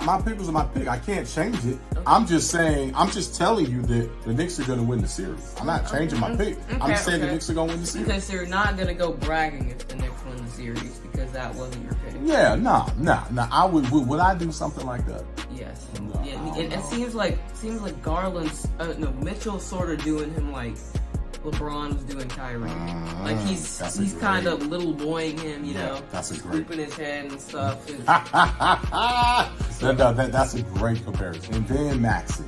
My pick was my pick. I can't change it. Okay. I'm just telling you that the Knicks are going to win the series. I'm not changing my pick. I'm just saying the Knicks are going to win the series. Because you're not going to go bragging if the Knicks win the series because that wasn't your pick. Yeah, no. I would I do something like that? Yes. No, yeah, it seems like Garland's Mitchell's sort of doing him like LeBron was doing Kyrie. Like he's kind of little boying him, you know, scooping his head and stuff. That's a great comparison. And then Maxey.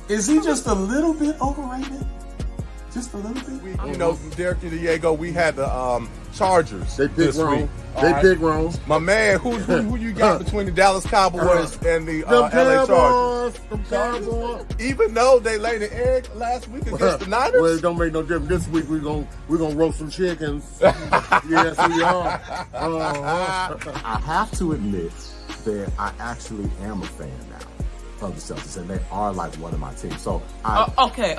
Is he just a little bit overrated? Just a little bit? You know, Derek and Diego, we had the Chargers. They picked wrong. Picked wrong. My man, who you got between the Dallas Cowboys and the LA Chargers? The Cowboys. Even though they laid an egg last week against the Niners? Well, it don't make no difference. This week we're gonna roast some chickens. Yes, we are. I have to admit that I actually am a fan now of the Celtics, and they are like one of my teams. So okay.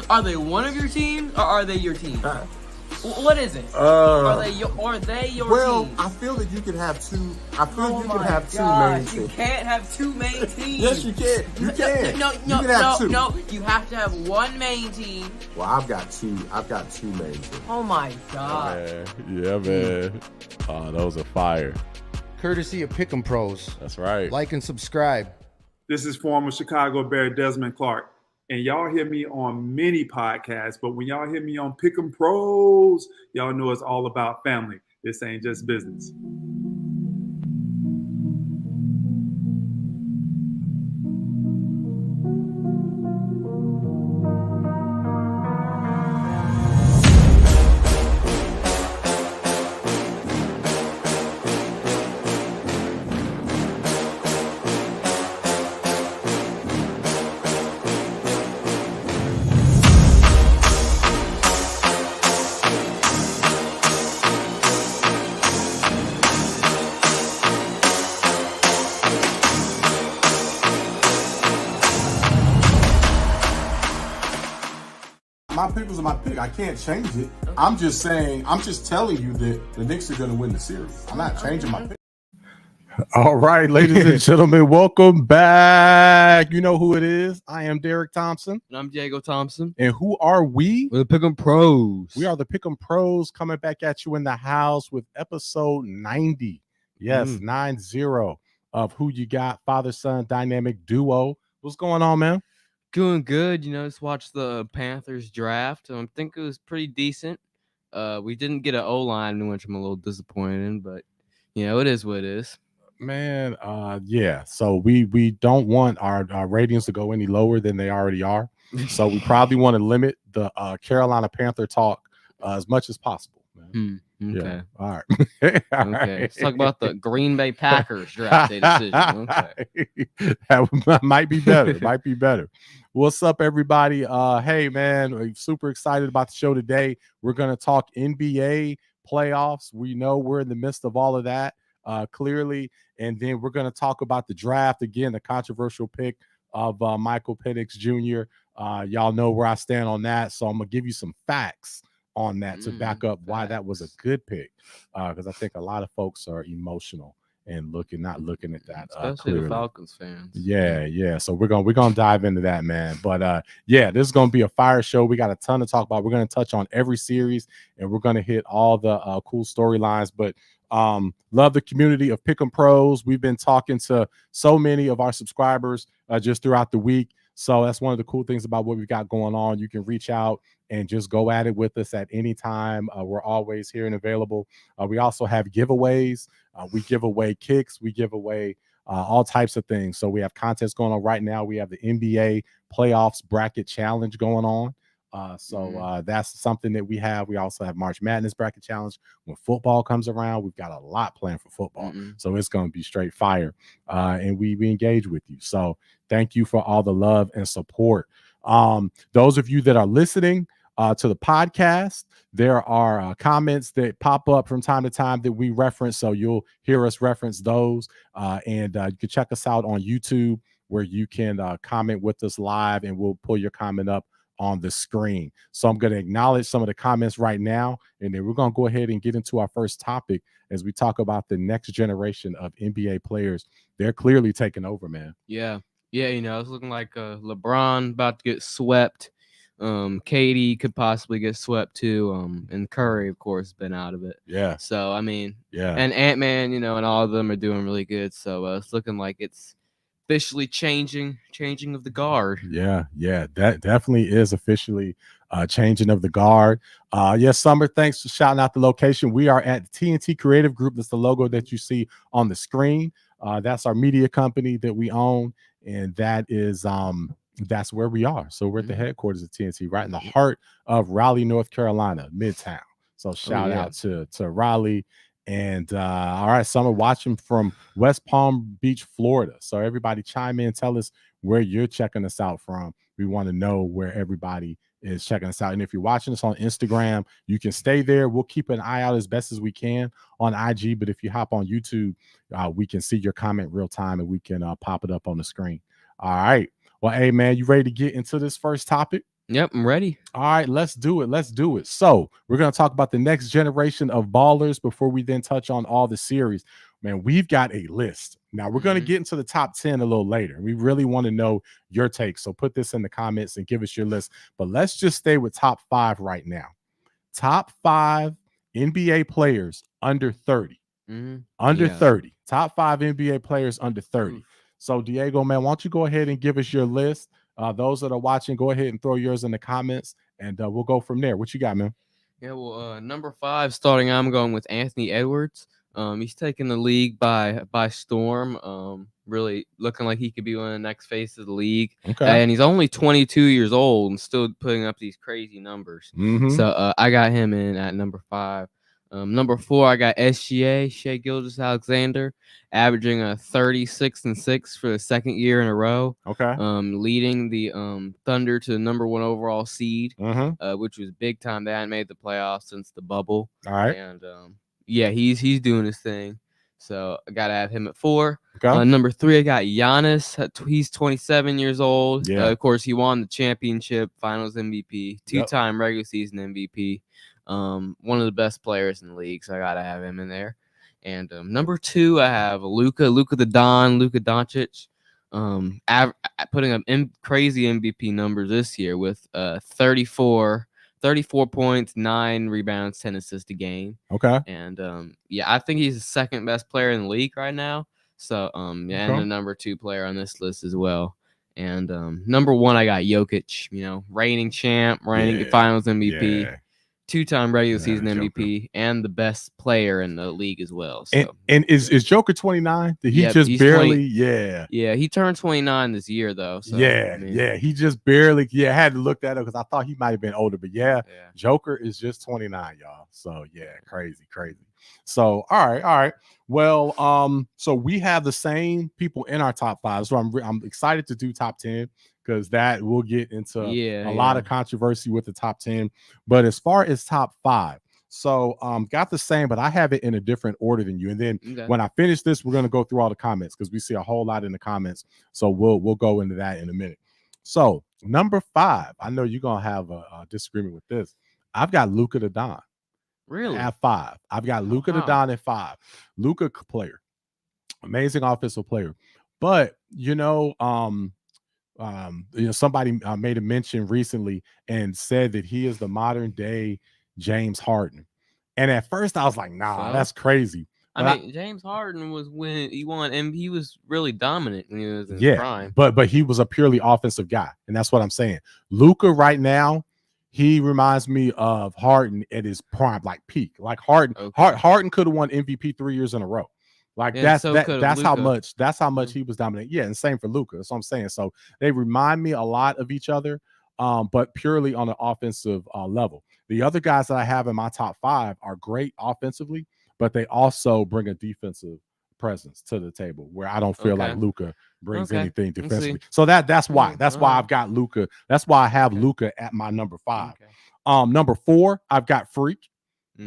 Are they one of your teams, or are they your team? What is it? Are they your well, team? I feel that you can have two. I feel you can have two main teams. You can't have two main teams. Yes, you can. You can. No. You have to have one main team. Well, I've got two main teams. Oh my god. Yeah, man. Those are fire. Courtesy of Pick'em Pros. That's right. Like and subscribe. This is former Chicago Bear Desmond Clark. And y'all hear me on many podcasts, but when y'all hear me on Pick'em Pros, y'all know it's all about family. This ain't just business. My pick was my pick. I can't change it. Okay. I'm just telling you that the Knicks are going to win the series. I'm not changing my pick. All right, ladies and gentlemen, welcome back. You know who it is. I am Derek Thompson. And I'm Diego Thompson. And who are we? We're the Pick'em Pros. We are the Pick'em Pros coming back at you in the house with episode 90. Yes, 90 of Who You Got, father-son dynamic duo. What's going on, man? Doing good. You know, just watched the Panthers draft. I think it was pretty decent. We didn't get an O-line, which I'm a little disappointed in, but, you know, it is what it is. Man, yeah. So we don't want our ratings to go any lower than they already are. So we probably want to limit the Carolina Panther talk as much as possible. Man. Okay. Yeah. All right. Okay. Let's talk about the Green Bay Packers draft day decision. Okay. That might be better. What's up, everybody? Hey, man, I'm super excited about the show today. We're going to talk NBA playoffs. We know we're in the midst of all of that, clearly. And then we're going to talk about the draft. Again, the controversial pick of Michael Penix Jr. Y'all know where I stand on that. So I'm going to give you some facts on that to back up why that was a good pick, because I think a lot of folks are emotional and not looking at that, especially the Falcons fans. Yeah. So we're gonna dive into that, man. But yeah, this is gonna be a fire show. We got a ton to talk about. We're gonna touch on every series, and we're gonna hit all the cool storylines. But love the community of Pick'em Pros. We've been talking to so many of our subscribers just throughout the week. So that's one of the cool things about what we've got going on. You can reach out and just go at it with us at any time. We're always here and available. We also have giveaways. We give away kicks. We give away all types of things. So we have contests going on right now. We have the NBA playoffs bracket challenge going on. So that's something that we have. We also have March Madness bracket challenge. When football comes around, we've got a lot planned for football. So it's going to be straight fire. And we engage with you. So thank you for all the love and support. Those of you that are listening to the podcast, there are comments that pop up from time to time that we reference. So you'll hear us reference those. And you can check us out on YouTube, where you can comment with us live, and we'll pull your comment up on the screen. So I'm going to acknowledge some of the comments right now, and then we're going to go ahead and get into our first topic as we talk about the next generation of NBA players. They're clearly taking over, man. Yeah, it's looking like LeBron about to get swept. KD could possibly get swept too. And Curry, of course, has been out of it. Yeah. So I mean, yeah, and Ant-Man, and all of them are doing really good. So it's looking like it's officially changing of the guard. Yeah, that definitely is officially changing of the guard. Yes, Summer, thanks for shouting out the location. We are at TNT Creative Group. That's the logo that you see on the screen. That's our media company that we own, and that is that's where we are. So we're at the headquarters of TNT, right in the heart of Raleigh, North Carolina, Midtown. So shout out to Raleigh. And all right, Summer, watching from West Palm Beach, Florida. So everybody chime in, tell us where you're checking us out from. We want to know where everybody is checking us out. And if you're watching us on Instagram, you can stay there. We'll keep an eye out as best as we can on IG. But if you hop on YouTube, we can see your comment real time and we can pop it up on the screen. All right. Well, hey, man, you ready to get into this first topic? Yep, I'm ready. All right, let's do it. So we're going to talk about the next generation of ballers before we then touch on all the series. Man, we've got a list. Now, we're going to get into the top 10 a little later. We really want to know your take. So put this in the comments and give us your list. But let's just stay with top 5 right now. Top 5 NBA players under 30. Under 30. Top 5 NBA players under 30. So, Diego, man, why don't you go ahead and give us your list? Those that are watching, go ahead and throw yours in the comments, and we'll go from there. What you got, man? Yeah, well, number 5, starting, I'm going with Anthony Edwards. He's taking the league by storm. Really looking like he could be one of the next faces of the league. Okay. And he's only 22 years old and still putting up these crazy numbers. So I got him in at number 5. Number 4, I got SGA, Shai Gilgeous-Alexander, averaging a 36-6 for the second year in a row. Okay. Leading the Thunder to the number 1 overall seed, which was big time. They hadn't made the playoffs since the bubble. All right. And he's doing his thing. So I gotta have him at 4. Okay. Number 3, I got Giannis. He's 27 years old. Yeah. Of course, he won the championship, Finals MVP, 2-time regular season MVP. One of the best players in the league, so I gotta have him in there. And number 2, I have Luka Doncic, putting up crazy MVP numbers this year with 34 points, 9 rebounds, 10 assists a game. Okay. And I think he's the second best player in the league right now. So and the number 2 player on this list as well. And number 1, I got Jokic, reigning champ, reigning Finals MVP. Yeah. 2-time regular season MVP and the best player in the league as well. So. And is Joker 29? Did he just barely? 20, yeah, he turned 29 this year though. So, he just barely. I had to look that up because I thought he might have been older, but Joker is just 29, y'all. So crazy. So all right. Well, so we have the same people in our top 5. So I'm excited to do top 10. Because that will get into a lot of controversy with the top 10. But as far as top 5, so got the same, but I have it in a different order than you. And then when I finish this, we're going to go through all the comments because we see a whole lot in the comments. So we'll go into that in a minute. So number 5, I know you're going to have a disagreement with this. I've got Luka the Don. Really? At 5. I've got Luka the Don at 5. Luka player. Amazing offensive player. But, somebody made a mention recently and said that he is the modern day James Harden. And at first I was like, nah, that's crazy. But James Harden was when he won, and he was really dominant when he was in his prime. But he was a purely offensive guy. And that's what I'm saying. Luka right now, he reminds me of Harden at his prime, like peak. Like Harden could have won MVP 3 years in a row. Like that's how much he was dominant. Yeah, and same for Luka. That's what I'm saying. So they remind me a lot of each other, but purely on an offensive level. The other guys that I have in my top 5 are great offensively, but they also bring a defensive presence to the table where I don't feel like Luka brings anything defensively. So that's why I've got Luka. That's why I have Luka at my number 5. Number 4, I've got Freak.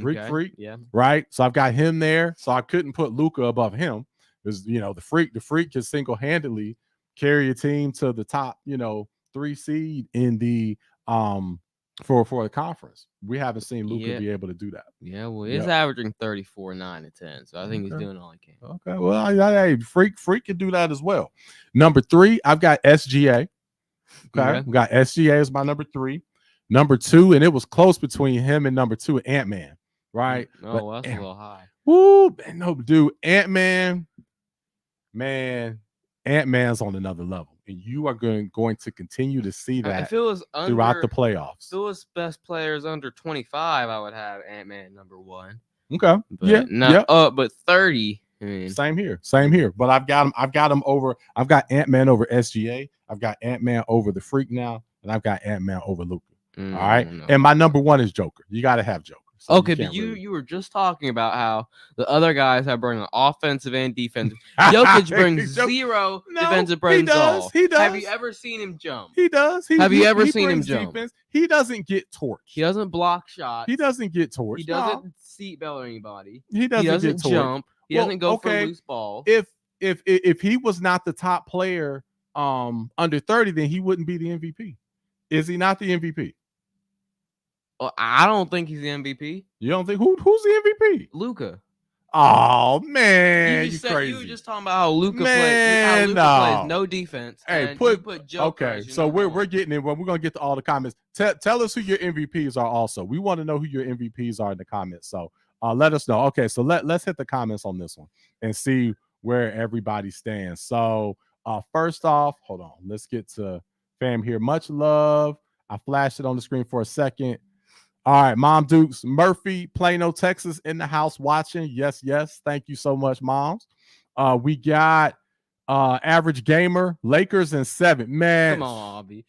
Freak, right? So I've got him there. So I couldn't put Luka above him because the Freak can single-handedly carry a team to the top, 3 seed in the for the conference. We haven't seen Luka be able to do that. Yeah, well, he's averaging 34, 9, and 10. So I think he's doing all he can. Okay. Well, hey, Freak can do that as well. Number 3, I've got SGA. Okay. We got SGA as my number 3. Number 2, and it was close between him and number 2, Ant-Man. Right? Oh, well, that's a little high. Woo, no, dude, Ant-Man, man, Ant-Man's on another level. And you are going to continue to see that if it was throughout the playoffs. If it was best players under 25, I would have Ant-Man number 1. Okay. But but 30. I mean, same here. But I've got him over. I've got Ant-Man over SGA. I've got Ant-Man over the Freak now, and I've got Ant-Man over Luka. All right. No. And my number 1 is Joker. You got to have Joker. So okay, but you were just talking about how the other guys have bring offensive and defensive. Jokic brings zero defensive presence. He does. Have you ever seen him jump? He does. Have you ever seen him jump? Defense. He doesn't get torched. He doesn't block shots. He doesn't get torched. He doesn't seatbelt anybody. He doesn't get jump. He doesn't go for loose balls. If he was not the top player under 30, then he wouldn't be the MVP. Is he not the MVP? I don't think he's the MVP. You don't think who's the MVP? Luka. Oh man, you crazy. You were just talking about how Luka plays. Plays no defense. Hey, put Joker. Okay, so we're getting in. Well, we're gonna get to all the comments. Tell us who your MVPs are. Also, we want to know who your MVPs are in the comments. So let us know. Okay, so let's hit the comments on this one and see where everybody stands. So first off, hold on. Let's get to fam here. Much love. I flashed it on the screen for a second. All right, Mom Dukes, Murphy, Plano, Texas, in the house watching. Yes. Thank you so much, moms. We got Average Gamer, Lakers in 7. Man, come on, Abby.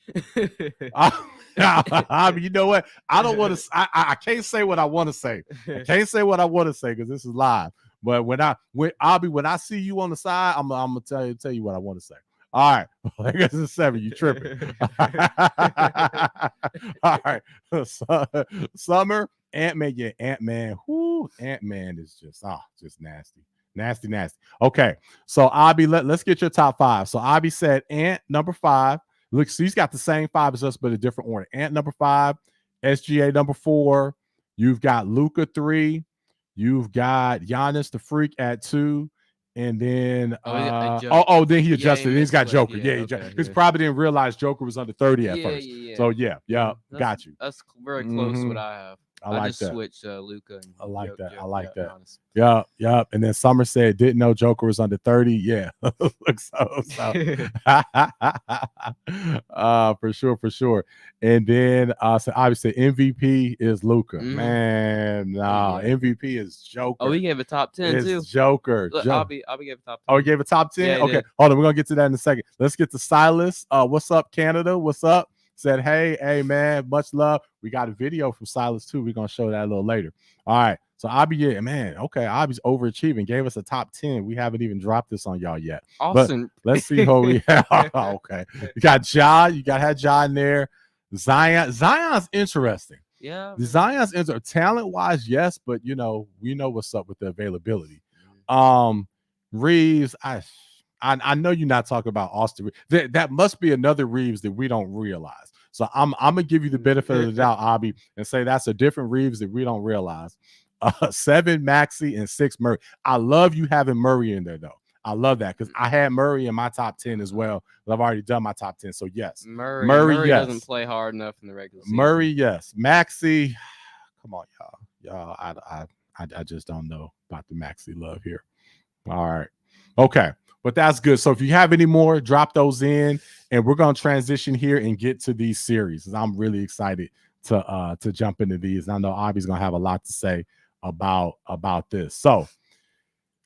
Abby, you know what? I don't want to. I can't say what I want to say. I can't say what I want to say because this is live. But when I see you on the side, I'm gonna tell you what I want to say. All right, Lakers in 7. You tripping? All right, Summer, Ant-Man. Yeah, Ant-Man. Whoo, Ant-Man is just nasty. Okay, so Abby, let's get your top 5. So Abby said Ant number 5. Look, so he's got the same 5 as us, but a different order. Ant number 5, SGA number 4. You've got Luka 3. You've got Giannis the Freak at 2. And then then he adjusted. He's got Joker. He probably didn't realize Joker was under 30 at first. So got you. That's very close to what I have. I just switched Luka. I like that. Yep. And then Summer said didn't know Joker was under 30. Yeah. For sure. And then so obviously MVP is Luka. Man, MVP is Joker. Oh, he gave a top 10 too. Joker. Look, I'll be gave a top 10. Oh, he gave a top 10? Yeah, okay. Hold on, we're gonna get to that in a second. Let's get to Silas. What's up, Canada? What's up? Said, hey, man, much love. We got a video from Silas too. We're gonna show that a little later. All right. So Abby, man, okay. Abby's overachieving. Gave us a top 10. We haven't even dropped this on y'all yet. Awesome. But let's see who we have. Okay. You got Ja. You had Ja in there. Zion's interesting. Yeah. Zion's talent-wise, yes, but we know what's up with the availability. Reeves, I know you're not talking about Austin. That must be another Reeves that we don't realize. So I'm gonna give you the benefit of the doubt, Abby, and say that's a different Reeves that we don't realize. 7 Maxey and 6 Murray. I love you having Murray in there though. I love that because I had Murray in my top 10 as well. I've already done my top 10. So yes, Murray yes. Doesn't play hard enough in the regular season. Murray, yes. Maxey, come on, y'all. I just don't know about the Maxey love here. All right, okay. But that's good. So if you have any more, drop those in, and we're gonna transition here and get to these series. I'm really excited to jump into these. And I know Abby's gonna have a lot to say about this. So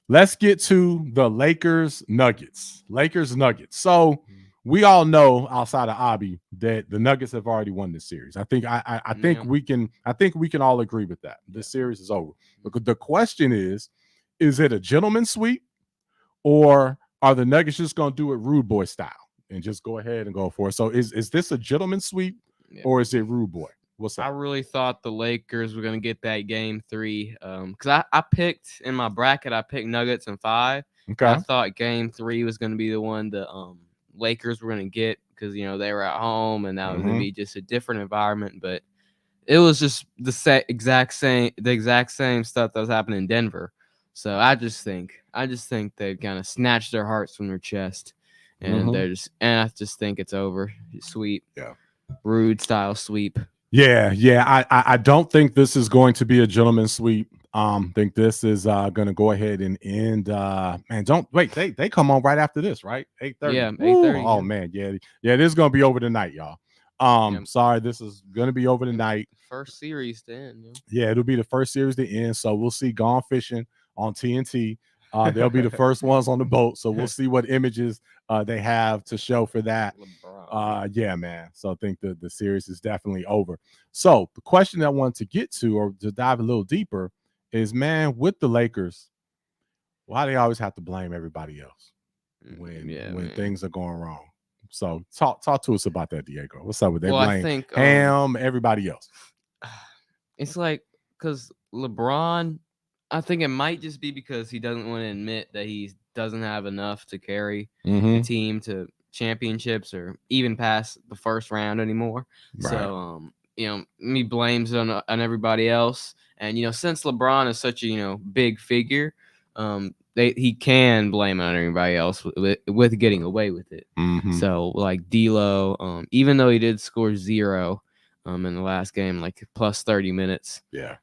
let's get to the Lakers Nuggets. So we all know outside of Abby that the Nuggets have already won this series. I think we can all agree with that. This series is over. But the question is it a gentleman's sweep, or are the Nuggets just going to do it rude boy style and just go ahead and go for it? So is this a gentleman's sweep, or is it rude boy? What's up? I really thought the Lakers were going to get that game 3 because I picked in my bracket, I picked Nuggets in 5. Okay. I thought game 3 was going to be the one to Lakers were going to get because, they were at home and that was going to be just a different environment. But it was just the exact same stuff that was happening in Denver. So I just think they've kind of snatched their hearts from their chest, and I just think it's over. Sweep, Rude style sweep. Yeah. I don't think this is going to be a gentleman's sweep. Think this is going to go ahead and end. Man, don't wait. They come on right after this, right? 8:30. Yeah, 8:30. Oh man, yeah. This is going to be over tonight, y'all. Sorry, this is going to be over tonight. First series to end. Yeah, it'll be the first series to end. So we'll see Gone Fishing on TNT. They'll be the first ones on the boat. So we'll see what images they have to show for that. Yeah, man. So I think the series is definitely over. So the question I wanted to get to, or to dive a little deeper, is, man, with the Lakers, why they always have to blame everybody else when things are going wrong? So talk to us about that, Diego. What's up with that? I think everybody else. It's like, because LeBron, I think it might just be because he doesn't want to admit that he doesn't have enough to carry the team to championships or even past the first round anymore. Right. So, he blames it on everybody else. And, since LeBron is such a, big figure, he can blame on everybody else with getting away with it. So, like D'Lo, even though he did score 0 in the last game, like plus 30 minutes. Yeah.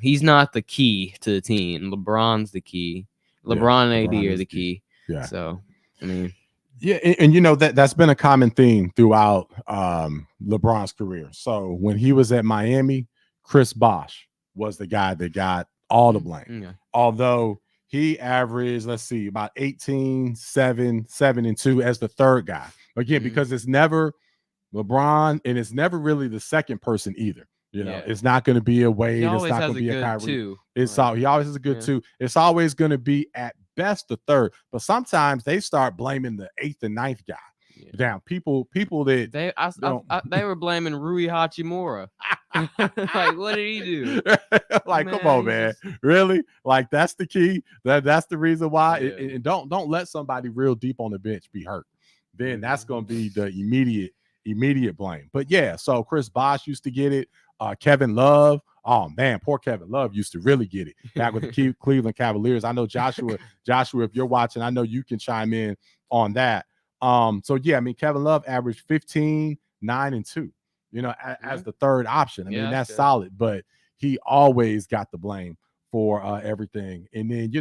He's not the key to the team. LeBron's the key. LeBron and AD are the key. Yeah. So, I mean. Yeah, and that's been a common theme throughout LeBron's career. So when he was at Miami, Chris Bosh was the guy that got all the blame. Yeah. Although he averaged, about 18, 7, 7, and 2 as the third guy. Again, because it's never LeBron, and it's never really the second person either. It's not going to be a Wade. It's not going to be a Kyrie. Two. He always has a good 2. It's always going to be at best the third, but sometimes they start blaming the 8th and 9th guy. Down people that they were blaming Rui Hachimura. Like, what did he do? Like, come on, man. Really? Like, that's the key. That's the reason why. Yeah. And don't let somebody real deep on the bench be hurt. Then that's going to be the immediate blame. But yeah, so Chris Bosh used to get it. Kevin Love. Oh man, poor Kevin Love used to really get it back with the Cleveland Cavaliers. I know Joshua, if you're watching, I know you can chime in on that. So yeah, I mean, Kevin Love averaged 15, 9, and 2, as the third option. I mean, that's solid, but he always got the blame for everything. And then,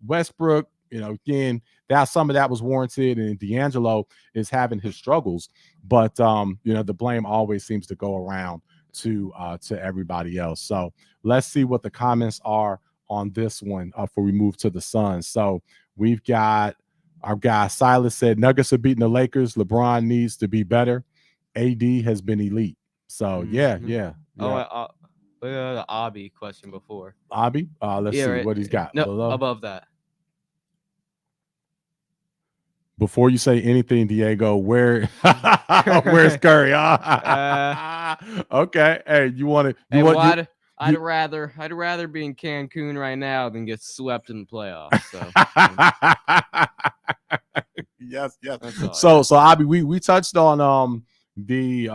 Westbrook, again, some of that was warranted, and D'Angelo is having his struggles, but the blame always seems to go around to everybody else. So let's see what the comments are on this one before we move to the Suns. So we've got our guy Silas said Nuggets are beating the Lakers. LeBron needs to be better. AD has been elite. So yeah. Oh, the Abby question before. Abby? Let's see what he's got. No, above that. Before you say anything, Diego, where's Curry? Okay. Hey, I'd rather be in Cancun right now than get swept in the playoffs. So yes. So Abby, we touched on the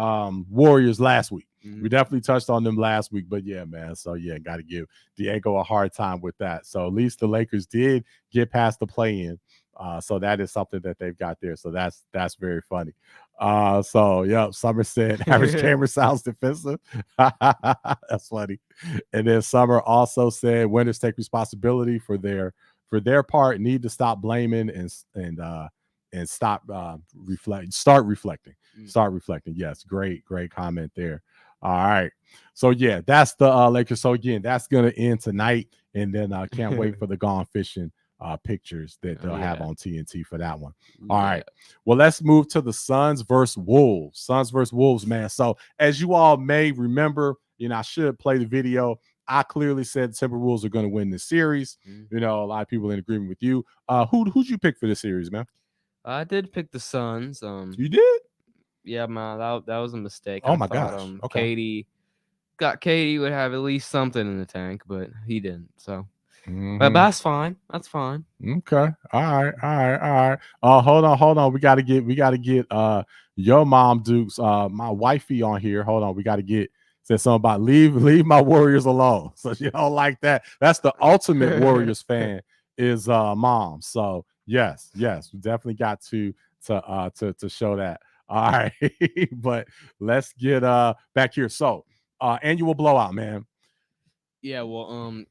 Warriors last week. We definitely touched on them last week, but yeah, man. So yeah, got to give Diego a hard time with that. So at least the Lakers did get past the play-in. So that is something that they've got there. So that's very funny. So yeah, Summer said average camera sounds defensive. That's funny. And then Summer also said winners take responsibility for their part, need to stop blaming and stop start reflecting. Yes, great comment there. All right. So yeah, that's the Lakers. So again, that's gonna end tonight, and then I can't wait for the Gone Fishing pictures that they'll have on TNT for that one. All right. Well, let's move to the Suns versus Wolves, man. So as you all may remember, I should play the video. I clearly said the Timberwolves are going to win this series. A lot of people in agreement with you. Who'd you pick for the series, man? I did pick the Suns. You did? Yeah, man. That was a mistake. Oh my gosh. Okay. KD would have at least something in the tank, but he didn't. So But that's fine. That's fine. Okay. All right. Hold on. We gotta get your mom Dukes, my wifey on here. Hold on. We gotta get said something about leave my Warriors alone. So she don't like that. That's the ultimate Warriors fan is mom. So yes, we definitely got to show that. All right. But let's get back here. So annual blowout, man. Yeah, well,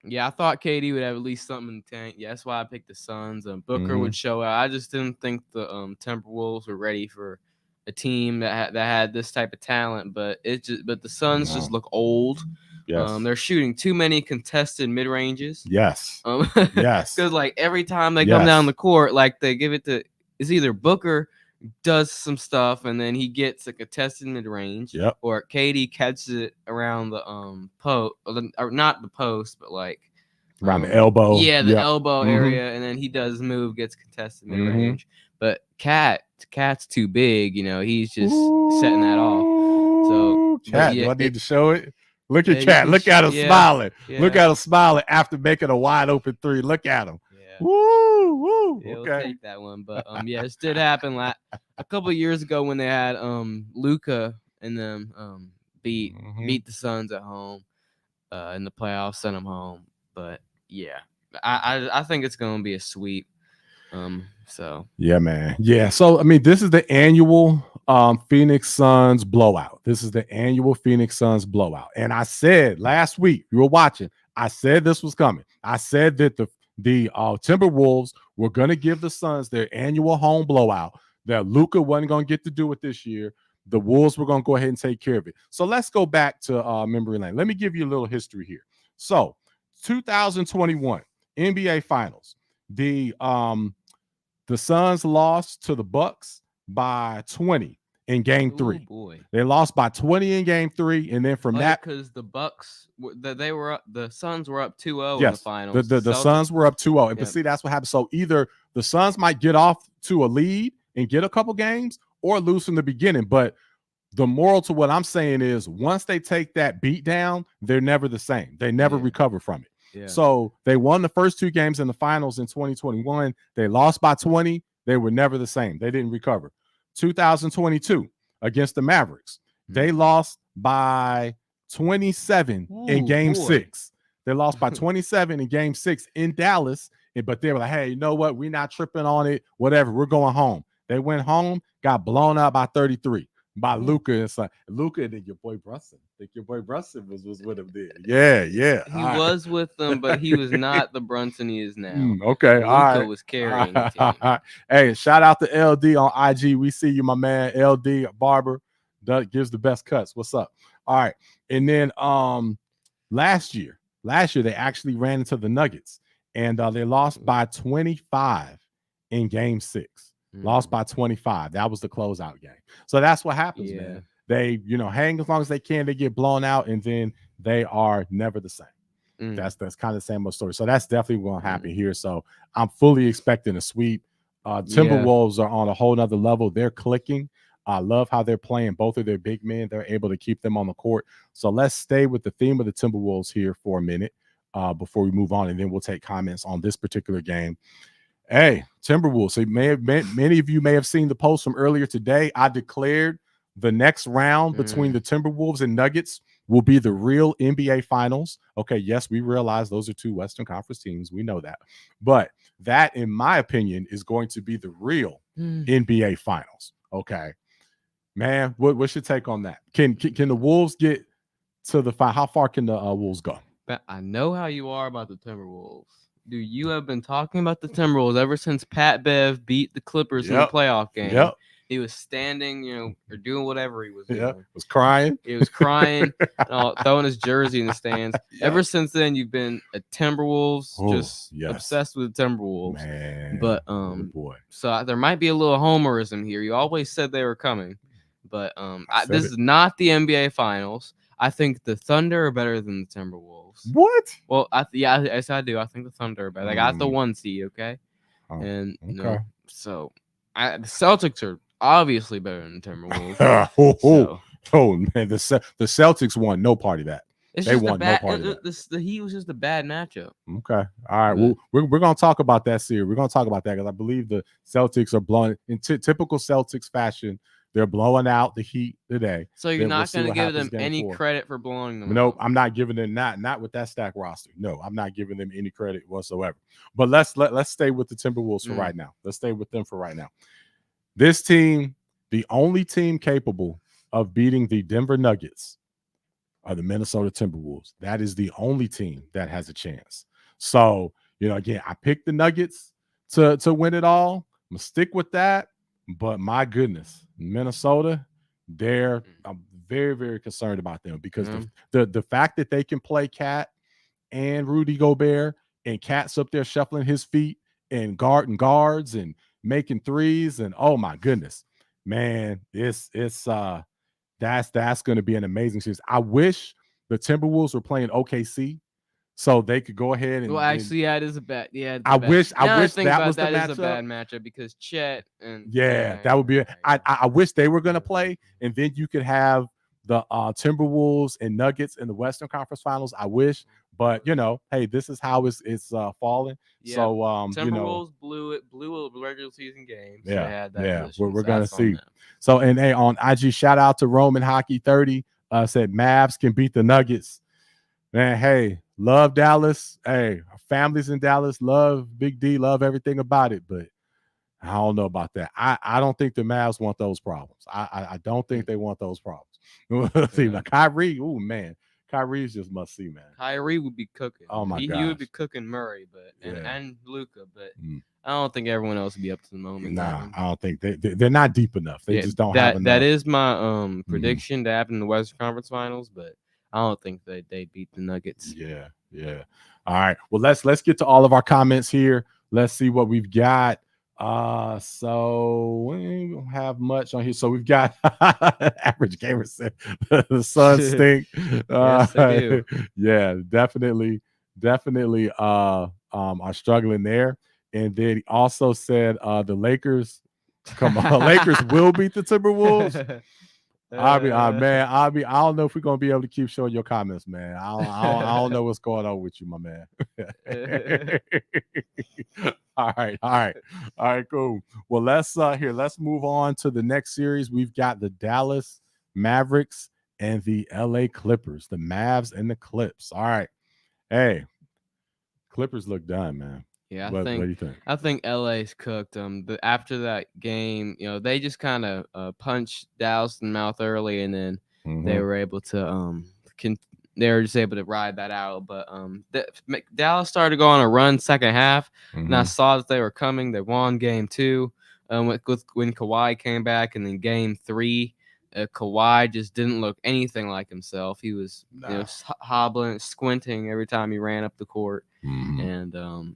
yeah, I thought KD would have at least something in the tank. Yeah, that's why I picked the Suns. Booker would show out. I just didn't think the Timberwolves were ready for a team that had this type of talent. But the Suns just look old. Yes. They're shooting too many contested mid ranges. Yes. Yes. Because like every time they come down the court, like they give it to it's either Booker does some stuff and then he gets a contested mid range, or KD catches it around the post, or not the post, but like around the elbow. Yeah, the elbow area, and then he does move, gets contested mid range. But Cat's too big, he's just setting that off. So Cat, do I need to show it? Look at Cat. Look at him smiling. Yeah. Look at him smiling after making a wide open three. Look at him. Yeah. Woo. Yeah, we'll take that one. But this did happen a couple of years ago when they had Luka and them beat the Suns at home in the playoffs, sent them home. But yeah, I think it's gonna be a sweep. So yeah, man. Yeah. So I mean, this is the annual Phoenix Suns blowout. This is the annual Phoenix Suns blowout. And I said last week, you were watching, I said this was coming. I said that the Timberwolves were going to give the Suns their annual home blowout, that Luka wasn't going to get to do it this year. The Wolves were going to go ahead and take care of it. So let's go back to memory lane. Let me give you a little history here. So 2021 NBA Finals, the Suns lost to the Bucks by 20 in Game 3. Boy. They lost by 20 in Game 3, and then from that, because the Bucks the Suns were up 2-0 in the finals. The Suns were up 2-0, and but see, that's what happened. So either the Suns might get off to a lead and get a couple games, or lose from the beginning. But the moral to what I'm saying is, once they take that beat down, they're never the same. They never recover from it. Yeah. So they won the first 2 games in the finals in 2021. They lost by 20. They were never the same. They didn't recover. 2022 against the Mavericks, they lost by 27 in Game 6. They lost by 27 in Game 6 in Dallas, but they were like, hey, you know what? We're not tripping on it. Whatever. We're going home. They went home, got blown out by 33 by Luka and son. Luka and your boy Brunson. I think your boy Brunson was with him there. Yeah. He was with them, but he was not the Brunson he is now. Okay. Luka was carrying the team. Hey, shout out to LD on IG. We see you, my man. LD Barber gives the best cuts. What's up? All right. And then last year they actually ran into the Nuggets, and they lost by 25 in Game 6. Lost by 25. That was the closeout game. So that's what happens, man. They, hang as long as they can. They get blown out, and then they are never the same. That's kind of the same old story. So that's definitely going to happen here. So I'm fully expecting a sweep. Timberwolves are on a whole nother level. They're clicking. I love how they're playing both of their big men. They're able to keep them on the court. So let's stay with the theme of the Timberwolves here for a minute before we move on, and then we'll take comments on this particular game. Hey, Timberwolves. So many of you may have seen the post from earlier today. I declared the next round between the Timberwolves and Nuggets will be the real NBA Finals. Okay, yes, we realize those are 2 Western Conference teams. We know that. But that, in my opinion, is going to be the real NBA Finals. Okay. Man, what's your take on that? Can the Wolves get to the final? How far can the Wolves go? I know how you are about the Timberwolves. Dude, you have been talking about the Timberwolves ever since Pat Bev beat the Clippers in the playoff game. Yep. He was standing, or doing whatever he was doing. Yeah, was crying. He was crying, throwing his jersey in the stands. Yep. Ever since then, you've been a Timberwolves, obsessed with the Timberwolves. Man, but boy. So there might be a little homerism here. You always said they were coming, but this is not the NBA Finals. I think the Thunder are better than the Timberwolves. What? Well, yes, I do. I think the Thunder are better. They got the 1 seed, okay? And so the Celtics are obviously better than the Timberwolves. Oh man, the Celtics won. No part of that. It's They just want no part of that. The Heat was just a bad matchup. Okay. All right. Well, we're going to talk about that series. We're going to talk about that because I believe the Celtics are blowing in typical Celtics fashion. They're blowing out the Heat today. So you're not going to give them any credit for blowing them Nope, out? I'm not giving them not with that stack roster. No, I'm not giving them any credit whatsoever. But let's stay with the Timberwolves for right now. Let's stay with them for right now. This team, the only team capable of beating the Denver Nuggets are the Minnesota Timberwolves. That is the only team that has a chance. So, again, I picked the Nuggets to win it all. I'm going to stick with that. But my goodness, Minnesota, I'm very, very concerned about them because the fact that they can play Cat and Rudy Gobert, and Cat's up there shuffling his feet and guarding guards and making threes, and oh my goodness, man, that's going to be an amazing series. I wish the Timberwolves were playing OKC so they could go ahead and. Well, actually, it is a bad. Yeah, I wish that was the matchup. That is a bad matchup because Chet and that would be. I wish they were going to play, and then you could have the Timberwolves and Nuggets in the Western Conference Finals. I wish, but hey, this is how it's falling. Yeah. So Timberwolves blew a regular season game. So we're gonna see. So and hey, on IG, shout out to Roman Hockey 30. Said Mavs can beat the Nuggets. Man, hey, love Dallas. Hey, our families in Dallas, love Big D, love everything about it, but I don't know about that. I don't think the Mavs want those problems. I don't think they want those problems. See, like Kyrie, oh man, Kyrie's just must see, man. Kyrie would be cooking. Oh my god, he would be cooking Murray, and Luka, but I don't think everyone else would be up to the moment. Nah, I don't think they're not deep enough. They just don't have enough. That is my prediction to happen in the Western Conference Finals, but I don't think they beat the Nuggets. Yeah. All right. Well, let's get to all of our comments here. Let's see what we've got. So we don't have much on here. So we've got Average Gamer said the Suns stink. Yes, they do. Yeah, definitely are struggling there. And then he also said the Lakers. Come on, Lakers will beat the Timberwolves. I don't know if we're gonna be able to keep showing your comments, man. I don't know what's going on with you, my man. All right, cool. Well, let's move on to the next series. We've got the Dallas Mavericks and the LA Clippers, the Mavs and the Clips. All right, hey, Clippers look done, man. Yeah, what do you think? I think LA's cooked. After that game, they just kind of punched Dallas in the mouth early, and then they were able to they were just able to ride that out. But Dallas started to go on a run second half, and I saw that they were coming. They won game 2 when Kawhi came back, and then game 3. Kawhi just didn't look anything like himself. He was hobbling, squinting every time he ran up the court. And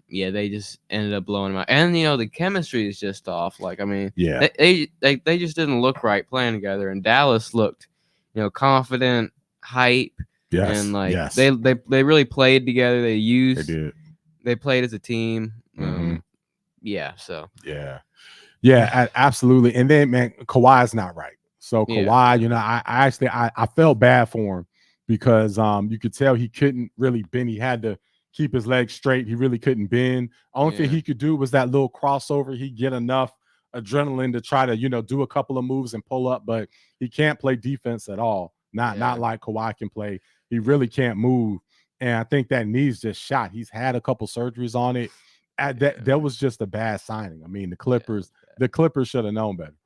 they just ended up blowing him out. And the chemistry is just off. Like, I mean, they just didn't look right playing together. And Dallas looked, confident, hype, and they really played together. They played as a team. Absolutely. And then, man, Kawhi's not right. So Kawhi, I felt bad for him because you could tell he couldn't really bend. He had to keep his legs straight. He really couldn't bend. Only thing he could do was that little crossover. He'd get enough adrenaline to try to, do a couple of moves and pull up, but he can't play defense at all. Not like Kawhi can play. He really can't move. And I think that knee's just shot. He's had a couple surgeries on it. That was just a bad signing. I mean, the Clippers should have known better.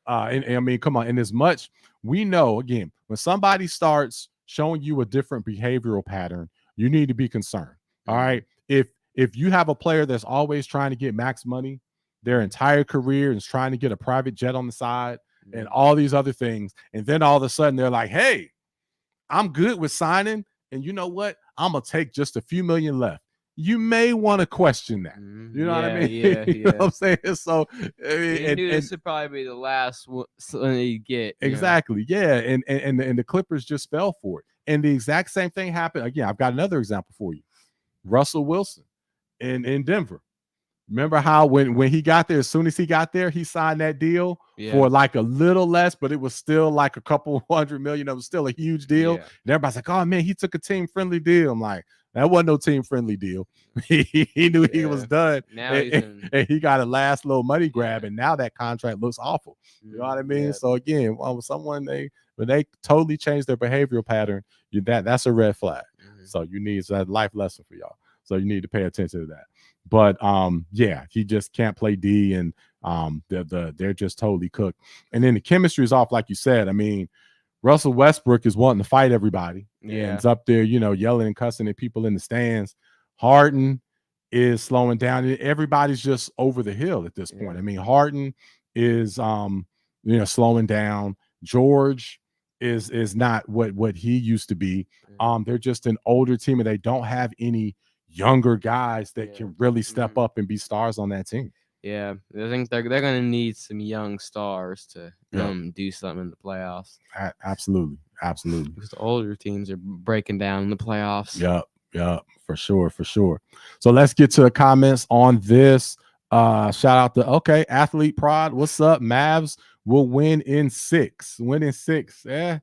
And I mean, come on. And as much we know, again, when somebody starts showing you a different behavioral pattern, you need to be concerned. All right. If you have a player that's always trying to get max money their entire career and is trying to get a private jet on the side and all these other things, and then all of a sudden they're like, hey, I'm good with signing, and you know what? I'm gonna take just a few million left. You may want to question that. You know what I mean? You know what I'm saying? So you knew this would probably be the last one you get. Exactly. Yeah. And the Clippers just fell for it. And the exact same thing happened. Again, I've got another example for you. Russell Wilson in Denver. Remember how when he got there, as soon as he got there, he signed that deal for like a little less, but it was still like a couple $100 million. It was still a huge deal. And everybody's like, oh man, he took a team-friendly deal. I'm like, that wasn't no team-friendly deal. he knew he was done. Now and he got a last little money grab, and now that contract looks awful. You know what I mean? So again, when they totally change their behavioral pattern, that's a red flag. So you need that life lesson for y'all. So you need to pay attention to that. But he just can't play D, and they're just totally cooked. And then the chemistry is off, like you said. I mean, Russell Westbrook is wanting to fight everybody. And it's up there, yelling and cussing at people in the stands. Harden is slowing down. Everybody's just over the hill at this point. I mean, Harden is slowing down. George is not what he used to be. They're just an older team, and they don't have any younger guys that can really step up and be stars on that team. Yeah, I think they're going to need some young stars to do something in the playoffs. Absolutely. Because the older teams are breaking down in the playoffs. Yep, for sure. So let's get to the comments on this. Shout out to Athlete Prod. What's up? Mavs will win in 6. I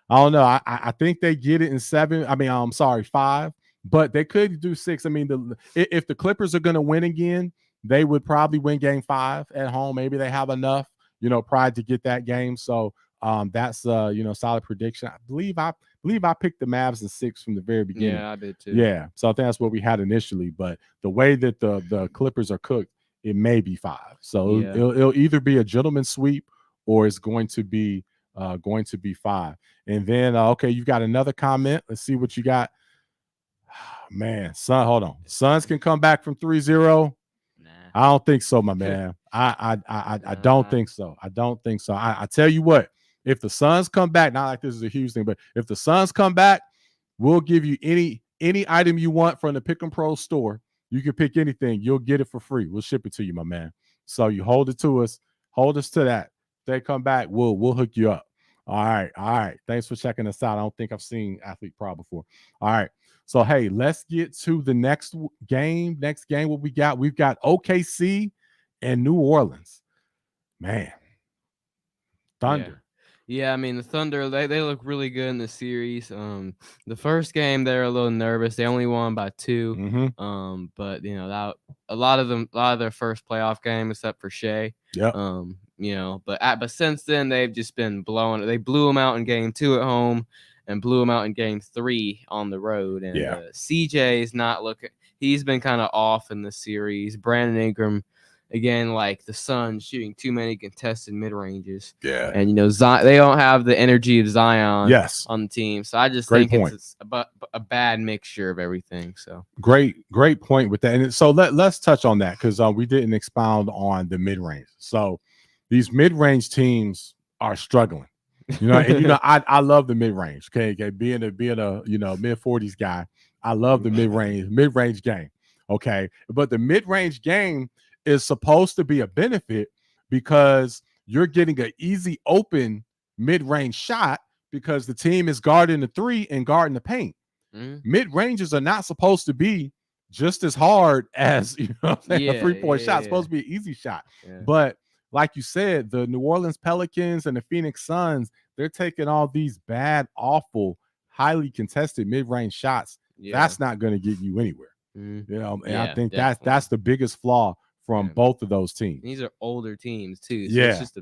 don't know. I think they get it in 7. I mean, I'm sorry, 5. But they could do 6. I mean, if the Clippers are going to win again, they would probably win game 5 at home. Maybe they have enough, pride to get that game. So that's solid prediction. I believe I picked the Mavs in 6 from the very beginning. Yeah, I did too. Yeah, so I think that's what we had initially. But the way that the Clippers are cooked, it may be 5. So it'll either be a gentleman's sweep or it's going to be 5. And then you've got another comment. Let's see what you got. Man, hold on. Suns can come back from 3-0. Nah. I don't think so, my man. I don't think so. I tell you what, if the Suns come back, not like this is a huge thing, but if the Suns come back, we'll give you any item you want from the Pick 'em Pro store. You can pick anything. You'll get it for free. We'll ship it to you, my man. So you hold it to us. Hold us to that. If they come back, we'll hook you up. All right. Thanks for checking us out. I don't think I've seen Athlete Pro before. All right. So, hey, let's get to the next game. What we got? We've got OKC and New Orleans. Man. Thunder. Yeah, I mean, the Thunder, they look really good in the series. The first game, they were a little nervous. They only won by 2. But, a lot of their first playoff game, except for Shea. But since then, they've just been blowing. They blew them out in game 2 at home and blew them out in game 3 on the road. And CJ is not looking. He's been kind of off in the series. Brandon Ingram, again, like the Suns, shooting too many contested mid-ranges. Yeah. And, they don't have the energy of Zion on the team. So I just think it's a bad mixture of everything. So great point with that. And so let's touch on that because we didn't expound on the mid-range. So these mid-range teams are struggling. I love the mid-range. Okay, being a mid-40s guy, I love the mid-range game. Okay, but the mid-range game is supposed to be a benefit because you're getting an easy open mid-range shot because the team is guarding the 3 and guarding the paint. Mid-ranges are not supposed to be just as hard as a 3-point shot. It's supposed to be an easy shot. But like you said, the New Orleans Pelicans and the Phoenix Suns, they're taking all these bad, awful, highly contested mid-range shots. That's not going to get you anywhere. And I think that's the biggest flaw from both of those teams. These are older teams too. So it's just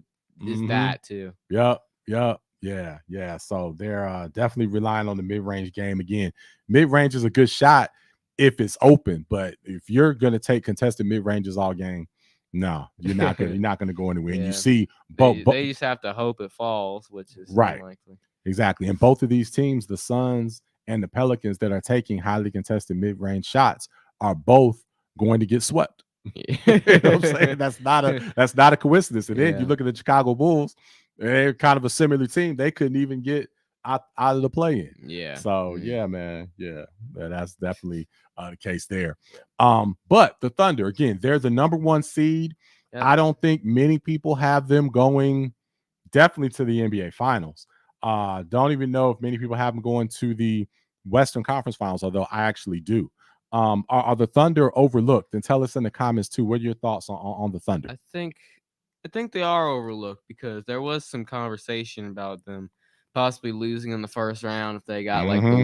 that too. Yep. Yeah. So they're definitely relying on the mid-range game again. Mid-range is a good shot if it's open, but if you're going to take contested mid-ranges all game, no, you're not gonna go anywhere. And you see they just have to hope it falls, which is unlikely. Exactly. And both of these teams, the Suns and the Pelicans that are taking highly contested mid-range shots, are both going to get swept. You know what I'm saying? That's not a coincidence. And then you look at the Chicago Bulls, they're kind of a similar team. They couldn't even get out of the play-in. Yeah. So man. Yeah. That's definitely the case there. But the Thunder, again, they're the number 1 seed. Yep. I don't think many people have them going definitely to the NBA Finals. Don't even know if many people have them going to the Western Conference Finals, although I actually do. are the Thunder overlooked? And tell us in the comments too. What are your thoughts on the Thunder? I think they are overlooked because there was some conversation about them possibly losing in the first round if they got like the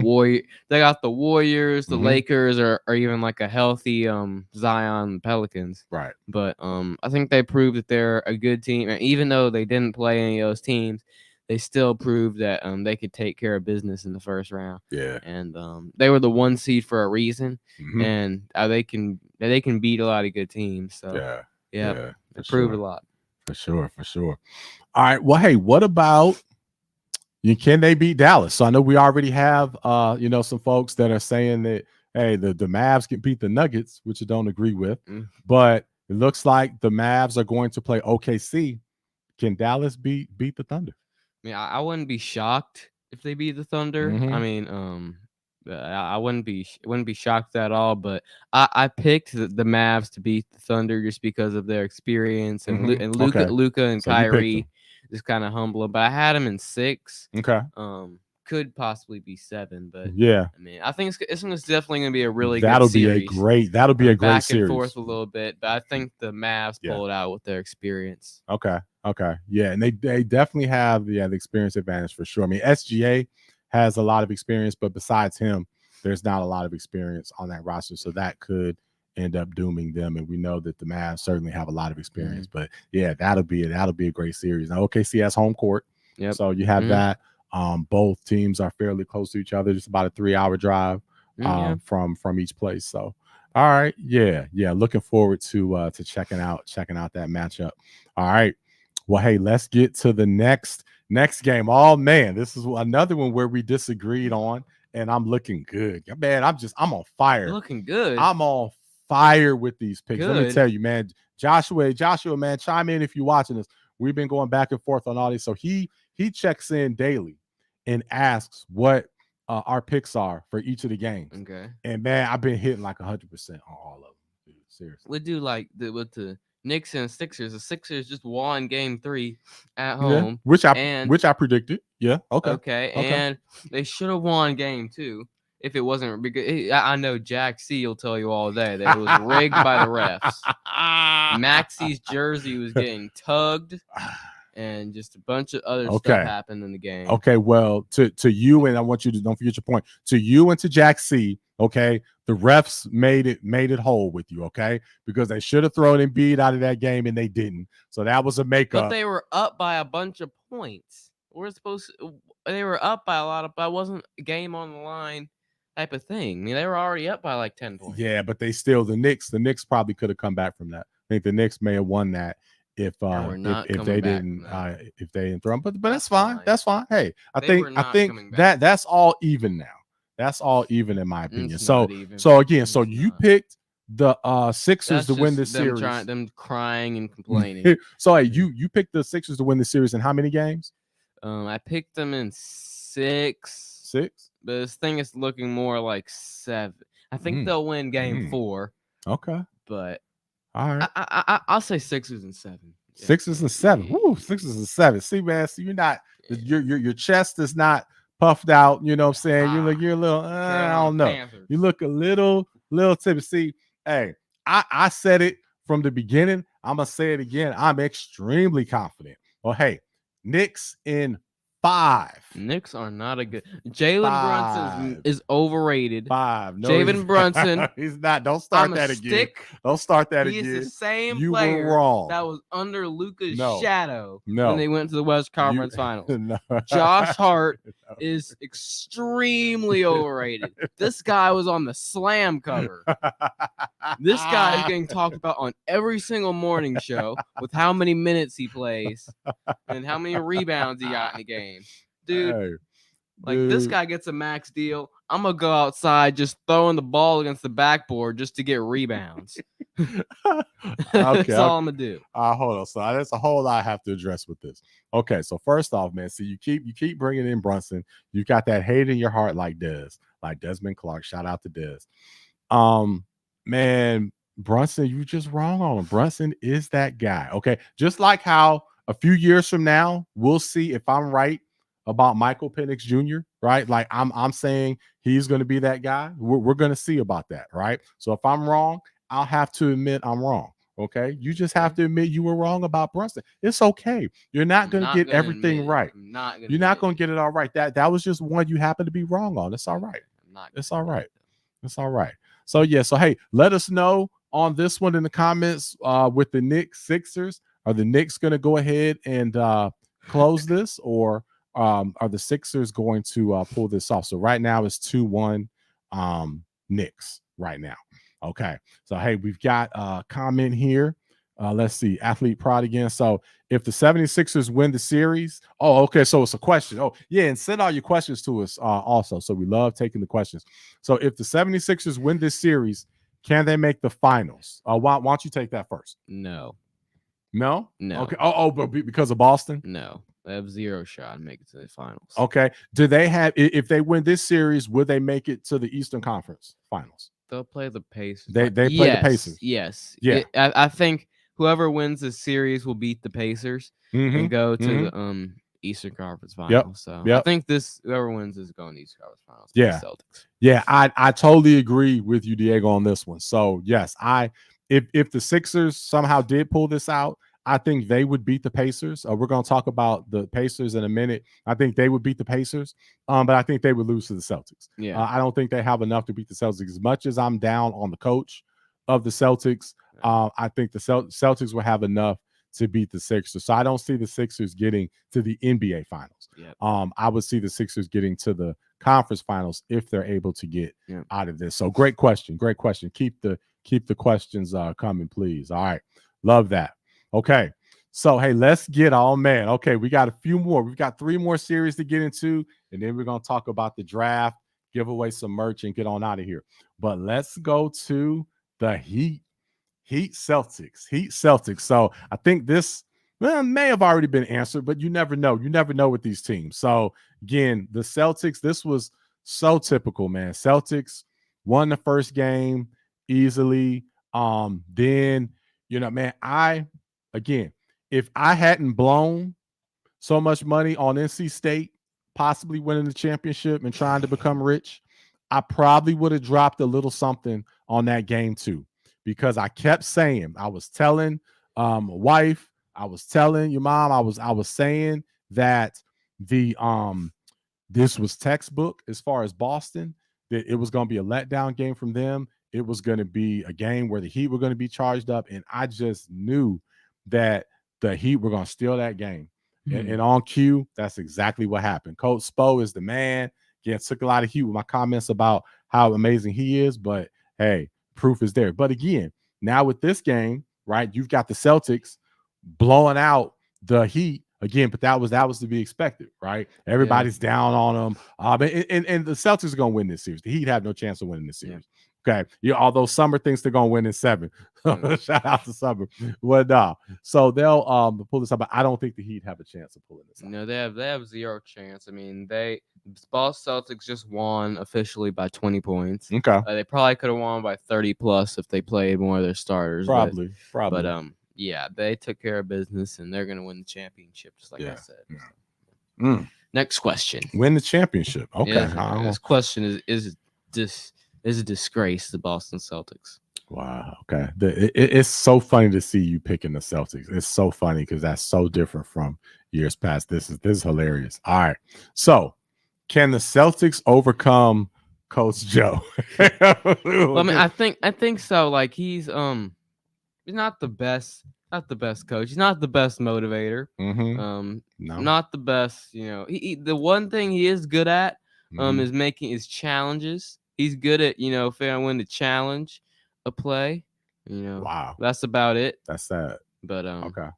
Warriors, the Lakers, or even like a healthy Zion Pelicans. Right. But I think they proved that they're a good team. And even though they didn't play any of those teams, they still proved that they could take care of business in the first round. Yeah. And they were the 1 seed for a reason. And they can beat a lot of good teams. So yeah, they proved a lot. For sure. All right. Well, hey, what about can they beat Dallas? So I know we already have some folks that are saying that hey, the Mavs can beat the Nuggets, which I don't agree with. But it looks like the Mavs are going to play OKC. Can Dallas beat the Thunder? I mean, I wouldn't be shocked if they beat the Thunder. I mean, I wouldn't be shocked at all. But I picked the Mavs to beat the Thunder just because of their experience and Luka and Kyrie just kind of humble. But I had them in 6. Okay. Could possibly be 7, but yeah. I mean, I think it's definitely going to be a really that'll good series. That'll be a great back series. And forth a little bit, but I think the Mavs pulled out with their experience. Okay. Yeah, and they definitely have the experience advantage for sure. I mean, SGA has a lot of experience, but besides him, there's not a lot of experience on that roster, so that could end up dooming them. And we know that the Mavs certainly have a lot of experience. But yeah, that'll be a great series. Now OKC has home court, so you have that. Both teams are fairly close to each other, just about a 3-hour drive from each place. So all right, yeah, looking forward to checking out that matchup. All right, well, hey, let's get to the next game. Oh man, this is another one where we disagreed on, and I'm looking good, man. I'm on fire. You're looking good. I'm on fire with these picks. Good. Let me tell you, man. Joshua, man, chime in if you're watching this. We've been going back and forth on all these. So he checks in daily and asks what our picks are for each of the games. Okay. And man, I've been hitting like 100% on all of them. Dude, seriously. We do like with the Knicks and Sixers. The Sixers just won Game 3 at home, which I predicted. Yeah. Okay. And they should have won Game 2 if it wasn't because I know Jack C will tell you all day that it was rigged by the refs. Maxey's jersey was getting tugged, and just a bunch of other stuff happened in the game. Okay, well, to you, and I want you to don't forget your point. To you and to Jack C, okay, the refs made it whole with you, okay, because they should have thrown Embiid out of that game and they didn't. So that was a makeup. But they were up by a bunch of points. They were up by a lot of. But wasn't a game on the line type of thing. I mean, they were already up by like 10 points. Yeah, but they still the Knicks probably could have come back from that. I think the Knicks may have won that if they didn't throw them. But that's fine. That's fine. Hey, I think that's all even now. That's all even in my opinion. So you picked the Sixers to win this series. Them crying and complaining. So hey, you picked the Sixers to win the series in how many games? I picked them in 6. 6? But this thing is looking more like 7. I think they'll win Game 4. Okay. But all right. I'll say Sixers and 7. Yeah. 6 and 7. Woo, 6 and 7. See, man, you're not your chest is not puffed out. You know what I'm saying? You're a little I don't know. Panthers. You look a little tippy. See, hey, I said it from the beginning. I'm gonna say it again. I'm extremely confident. Well, hey, Knicks in 5. Knicks are not a good. Jalen Brunson is overrated. 5. No, Jalen Brunson. He's not. Don't start that again. Don't start that again. He's the same you player were wrong. that was under Luka's shadow when they went to the West Conference Finals. No. Josh Hart is extremely overrated. This guy was on the Slam cover. This guy is getting talked about on every single morning show with how many minutes he plays and how many rebounds he got in the game. Dude, this guy gets a max deal. I'm gonna go outside just throwing the ball against the backboard just to get rebounds. That's all I'm gonna do. Hold on. So that's a whole lot I have to address with this. Okay, so first off, man, so you keep bringing in Brunson. You got that hate in your heart like Desmond Clark. Shout out to Des. Man, Brunson, you just wrong on him. Brunson is that guy. Okay, just like how a few years from now we'll see if I'm right about Michael Penix Jr. right? Like I'm saying he's going to be that guy. We're going to see about that, right? So if I'm wrong, I'll have to admit I'm wrong. Okay, you just have to admit you were wrong about Brunson. It's okay. You're not going to get everything right. You're not going to get it all right. That was just one you happen to be wrong on. It's all right. It's all right. It's all right. So yeah. So hey, let us know on this one in the comments with the Knicks Sixers. Are the Knicks going to go ahead and close this, or are the Sixers going to pull this off? So right now it's 2-1 Knicks right now. Okay. So hey, we've got a comment here. Let's see. Athlete Prod again. So if the 76ers win the series, okay. So it's a question. Oh, yeah. And send all your questions to us also. So we love taking the questions. So if the 76ers win this series, can they make the finals? Why don't you take that first? No. No? No. Okay. But because of Boston? No. They have zero shot to make it to the finals. Okay. Do they have, if they win this series, would they make it to the Eastern Conference Finals? They'll play the Pacers. They play the Pacers. Yes. Yeah. I think whoever wins this series will beat the Pacers and go to the Eastern Conference Finals. So I think whoever wins is going to Eastern Conference Finals. Yeah. The Celtics. Yeah, I totally agree with you, Diego, on this one. So yes, if the Sixers somehow did pull this out, I think they would beat the Pacers. We're going to talk about the Pacers in a minute. I think they would beat the Pacers, but I think they would lose to the Celtics. Yeah. I don't think they have enough to beat the Celtics. As much as I'm down on the coach of the Celtics, I think the Celtics will have enough to beat the Sixers. So I don't see the Sixers getting to the NBA Finals. Yep. I would see the Sixers getting to the conference finals if they're able to get out of this. So great question. Great question. Keep the questions coming, please. All right. Love that. Okay. So, hey, let's get man. Okay. We got a few more. We've got 3 more series to get into, and then we're going to talk about the draft, give away some merch, and get on out of here. But let's go to the Heat Celtics. So I think this may have already been answered, but you never know. You never know with these teams. So again, the Celtics, this was so typical, man. Celtics won the first game easily. Then, man, if I hadn't blown so much money on NC State possibly winning the championship and trying to become rich, I probably would have dropped a little something on that game too. Because I kept saying, I was telling wife, I was telling your mom, I was saying that this was textbook as far as Boston, that it was going to be a letdown game from them. It was going to be a game where the Heat were going to be charged up, and I just knew that the Heat were going to steal that game. And on cue, that's exactly what happened. Coach Spo is the man. Yeah, took a lot of heat with my comments about how amazing he is, but hey, proof is there. But again, now with this game, right, you've got the Celtics blowing out the Heat again, but that was to be expected, right? Everybody's down on them. And the Celtics are going to win this series. The Heat have no chance of winning this series. Okay. Although Summer thinks they're going to win in 7. Shout out to Summer. Well, so they'll pull this up, but I don't think the Heat have a chance of pulling this out. No, they have zero chance. I mean, the Boston Celtics just won officially by 20 points. Okay. They probably could have won by 30 plus if they played more of their starters. Probably. But yeah, they took care of business, and they're going to win the championship, just like I said. Yeah. Next question. Win the championship. Okay. Yeah, this question is a disgrace to the Boston Celtics. Wow. Okay. It's so funny to see you picking the Celtics. It's so funny because that's so different from years past. This is hilarious. All right. So, can the Celtics overcome Coach Joe? Well, I mean, I think so. Like he's not the best coach. He's not the best motivator. No. Not the best. The one thing he is good at is making his challenges. He's good at figuring out when to challenge a play. Wow. That's about it. That's sad. But okay.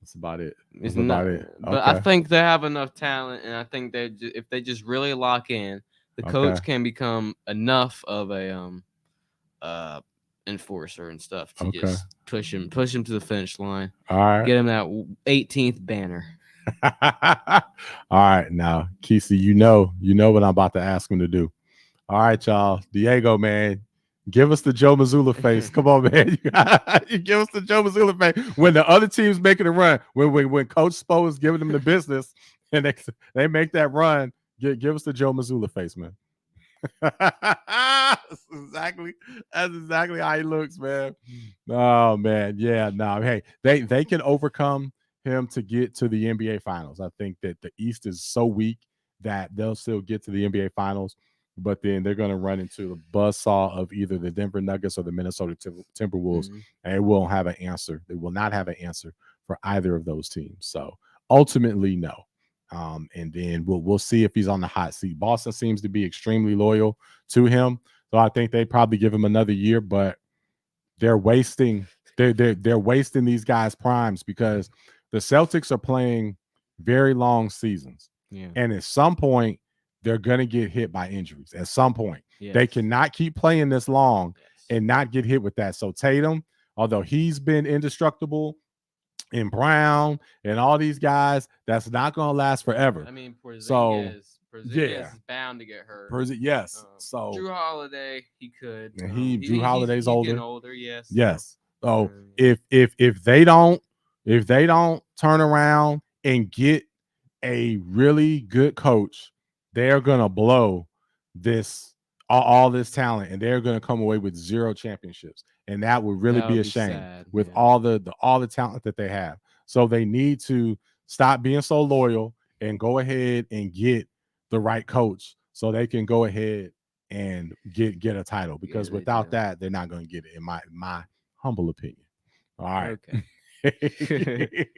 That's about it. It's about it. But I think they have enough talent, and I think if they just really lock in, the coach can become enough of a enforcer and stuff to just push him to the finish line. All right. Get him that 18th banner. All right. Now, Kesey, you know what I'm about to ask him to do. All right, y'all. Diego, man, give us the Joe Mazzulla face. Come on, man. You give us the Joe Mazzulla face. When the other team's making a run, when Coach Spo is giving them the business and they make that run, Give us the Joe Mazzulla face, man. That's exactly how he looks, man. Oh man, yeah. No, hey, they can overcome him to get to the NBA Finals. I think that the East is so weak that they'll still get to the NBA Finals, but then they're going to run into the buzzsaw of either the Denver Nuggets or the Minnesota Timberwolves, and it won't have an answer. They will not have an answer for either of those teams. So ultimately, no. And then we'll see if he's on the hot seat. Boston seems to be extremely loyal to him, so I think they probably give him another year. But they're wasting these guys' primes because the Celtics are playing very long seasons, and at some point they're gonna get hit by injuries. At some point, they cannot keep playing this long and not get hit with that. So Tatum, although he's been indestructible, and Brown and all these guys, that's not going to last forever. I mean, Porzingis is bound to get hurt. Yes. So Drew Holiday, he could. Drew Holiday's older. Getting older, yes. Yes. So if they don't turn around and get a really good coach, they're going to blow all this talent, and they're going to come away with 0 championships. And that would really be a shame with all the talent that they have. So they need to stop being so loyal and go ahead and get the right coach so they can go ahead and get a title. Because without that, they're not going to get it, in my humble opinion. All right. Okay.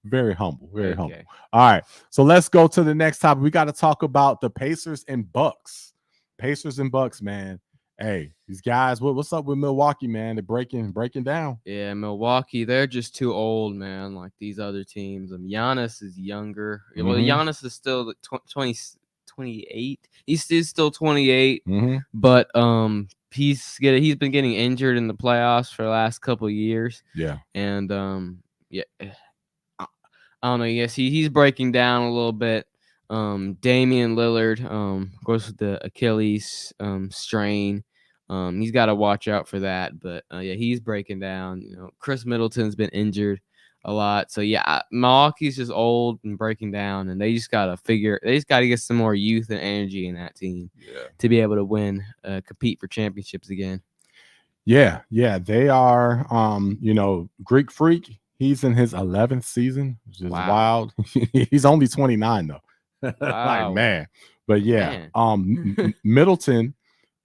Very humble. Very humble. All right. So let's go to the next topic. We got to talk about the Pacers and Bucks. Pacers and Bucks, man. Hey, these guys, what's up with Milwaukee, man? They're breaking down. Yeah, Milwaukee, they're just too old, man, like these other teams. Giannis is younger. Well, Giannis is still 28. He's still 28, but he's been getting injured in the playoffs for the last couple of years. Yeah. And I don't know, yes, he's breaking down a little bit. Damian Lillard, of course, with the Achilles strain. He's got to watch out for that, but he's breaking down. Chris Middleton's been injured a lot, so Milwaukee's just old and breaking down, and they just got to get some more youth and energy in that team to be able to win, compete for championships again. Yeah, they are. Greek Freak, he's in his 11th season, which is wild. He's only 29 though. Wow. Like, man. But Middleton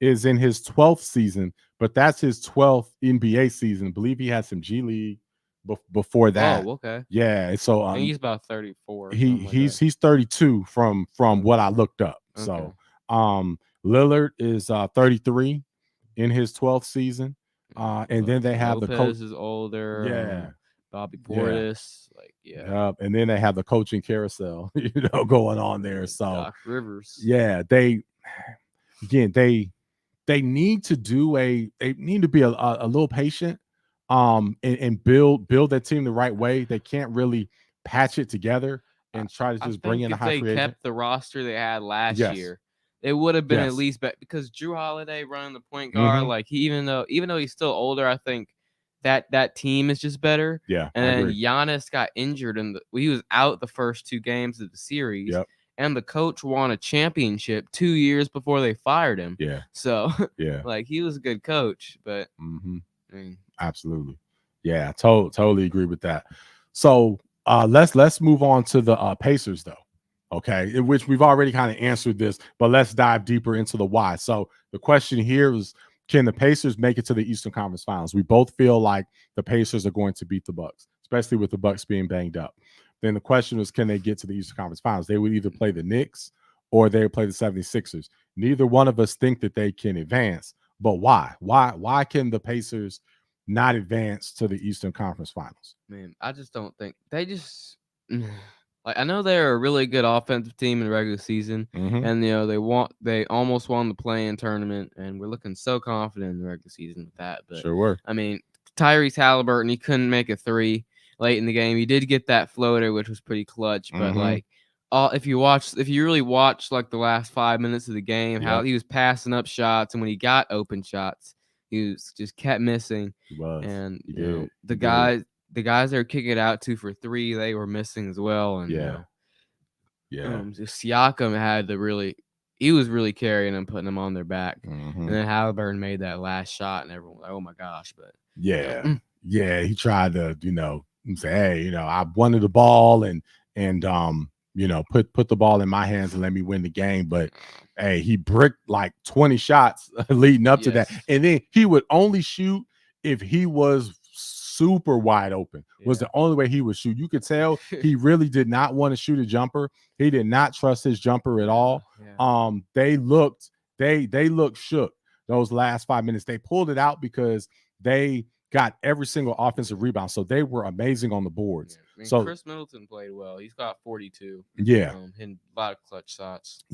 is in his 12th season, but that's his 12th NBA season. I believe he had some G League before that. Oh, okay. Yeah, so he's about 34. He's 32 from what I looked up. Okay. So Lillard is 33 in his 12th season. And then they have Lopez the coach is older. Yeah. Bobby Portis, and then they have the coaching carousel, going on there. So Doc Rivers, they need to be a little patient, and build that team the right way. They can't really patch it together and try to just bring in a high free agent. If they kept the roster they had last year, it would have been at least better, because Drew Holiday running the point guard, like even though he's still older, I think that team is just better. Yeah. And then Giannis got injured he was out the first 2 games of the series. Yep. And the coach won a championship 2 years before they fired him. Yeah. So he was a good coach, but absolutely. Yeah, totally agree with that. So let's move on to the Pacers though. Okay, in which we've already kind of answered this, but let's dive deeper into the why. So the question here is, can the Pacers make it to the Eastern Conference Finals? We both feel like the Pacers are going to beat the Bucks, especially with the Bucks being banged up. Then the question is, can they get to the Eastern Conference Finals? They would either play the Knicks or they would play the 76ers. Neither one of us think that they can advance, but why? Why can the Pacers not advance to the Eastern Conference Finals? Man, I just don't think they just like, I know they're a really good offensive team in the regular season, and they almost won the play-in tournament, and we're looking so confident in the regular season with that. But sure were. I mean, Tyrese Halliburton, he couldn't make a 3 late in the game. He did get that floater, which was pretty clutch, but if you really watch like the last 5 minutes of the game, how he was passing up shots, and when he got open shots, he was just kept missing. He was. And the guys they were kicking it out to for 3, they were missing as well. And Siakam had to really. He was really carrying them, putting them on their back, and then Halliburton made that last shot, and everyone was like, "Oh my gosh!" But he tried to, say, "Hey, I wanted the ball and put the ball in my hands and let me win the game." But hey, he bricked like 20 shots leading up to that, and then he would only shoot if he was super wide open. Was the only way he would shoot. You could tell he really did not want to shoot a jumper. He did not trust his jumper at all. They looked shook those last 5 minutes. They pulled it out because they got every single offensive rebound, so they were amazing on the boards. So Chris Middleton played well. He's got 42. Hitting a lot of clutch shots.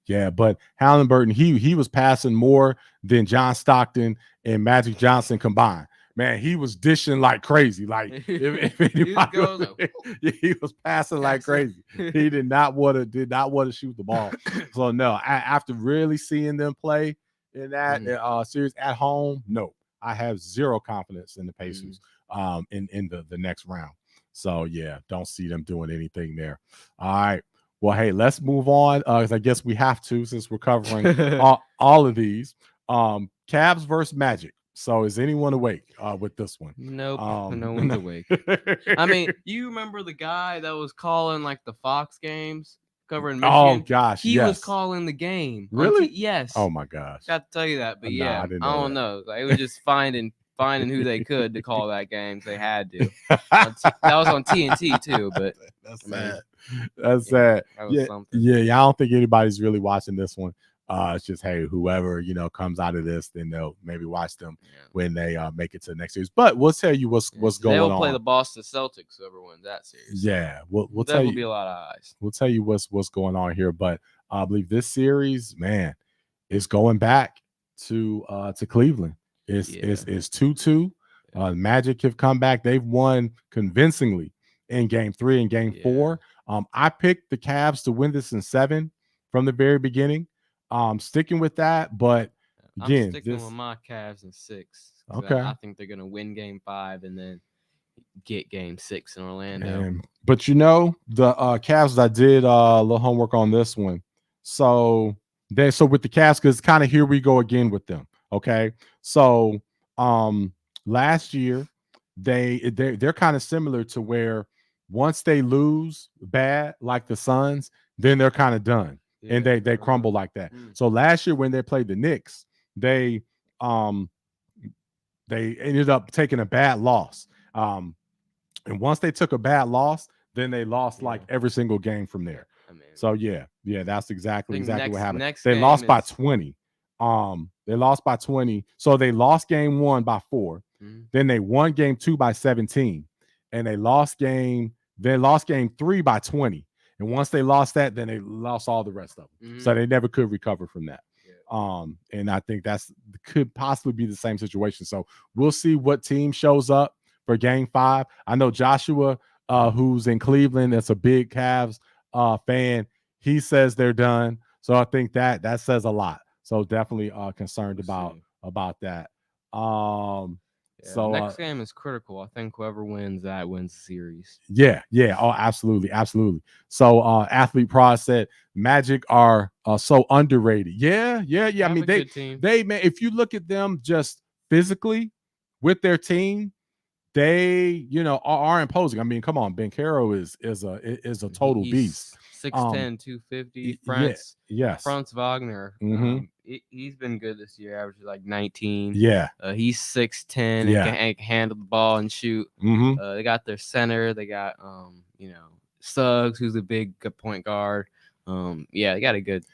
But Halliburton, he was passing more than John Stockton and Magic Johnson combined. Man, he was dishing like crazy. Like if anybody, he was passing like crazy. He did not want to shoot the ball. So no, after really seeing them play in that series at home, no, I have zero confidence in the Pacers in the next round. So yeah, don't see them doing anything there. All right. Well, hey, let's move on. Because I guess we have to, since we're covering all of these. Cavs versus Magic. So is anyone awake with this one? Nope, no one's awake. I mean, you remember the guy that was calling like the Fox games covering Michigan? Oh gosh, he was calling the game. Really? Yes. Oh my gosh. Got to tell you that, but I don't know. Like, it was just finding who they could to call that game. So they had to. That was on TNT too, but that's sad. That's sad. That was something. I don't think anybody's really watching this one. It's just, hey, whoever comes out of this, then they'll maybe watch them when they make it to the next series. But we'll tell you what's going on. They'll play the Boston Celtics, whoever wins that series. Yeah, we'll that tell will you. Be a lot of eyes. We'll tell you what's going on here. But I believe this series, man, is going back to Cleveland. It's 2-2. Magic have come back. They've won convincingly in Game 3 and Game 4. I picked the Cavs to win this in 7 from the very beginning. Sticking with that, but again, I'm sticking with my Cavs in 6. Okay, I think they're gonna win Game 5 and then get Game 6 in Orlando. But the Cavs, I did a little homework on this one. So with the Cavs, because kind of here we go again with them. Okay, so last year they're kind of similar to where once they lose bad, like the Suns, then they're kind of done. And they crumble like that. So last year when they played the Knicks, they ended up taking a bad loss. And once they took a bad loss, then they lost like every single game from there. So that's exactly what happened. They lost by 20. They lost by 20. So they lost Game 1 by 4. Then they won Game 2 by 17. And they lost Game 3 by 20. And once they lost that, then they lost all the rest of them. So they never could recover from that. And I think could possibly be the same situation. So we'll see what team shows up for Game 5. I know Joshua, who's in Cleveland, that's a big Cavs fan. He says they're done. So I think that says a lot. So definitely concerned about that. So next game is critical. I think whoever wins that wins the series. Yeah. Oh, absolutely. So Athlete Pro said Magic are so underrated. Yeah. I mean, they man, if you look at them just physically with their team, they are imposing. I mean, come on, Banchero is a total beast. 6'10", 250. Franz Wagner. He's been good this year, averaging like 19. He's 6'10" and can handle the ball and shoot. They got their center. They got Suggs, who's a big point guard. They got a good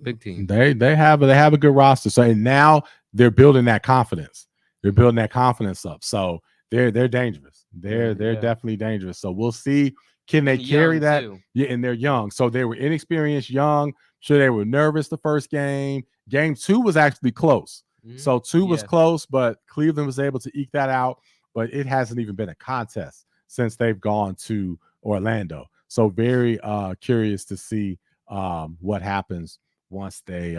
big team. They have a good roster. So now they're building that confidence. They're building that confidence up. So they're dangerous. They're definitely dangerous. So we'll see. Can they carry that? Too. Yeah, and they're young. So they were inexperienced, young. Sure, they were nervous the first game. Game 2 was actually close. So 2 was close, but Cleveland was able to eke that out. But it hasn't even been a contest since they've gone to Orlando. So very curious to see what happens once they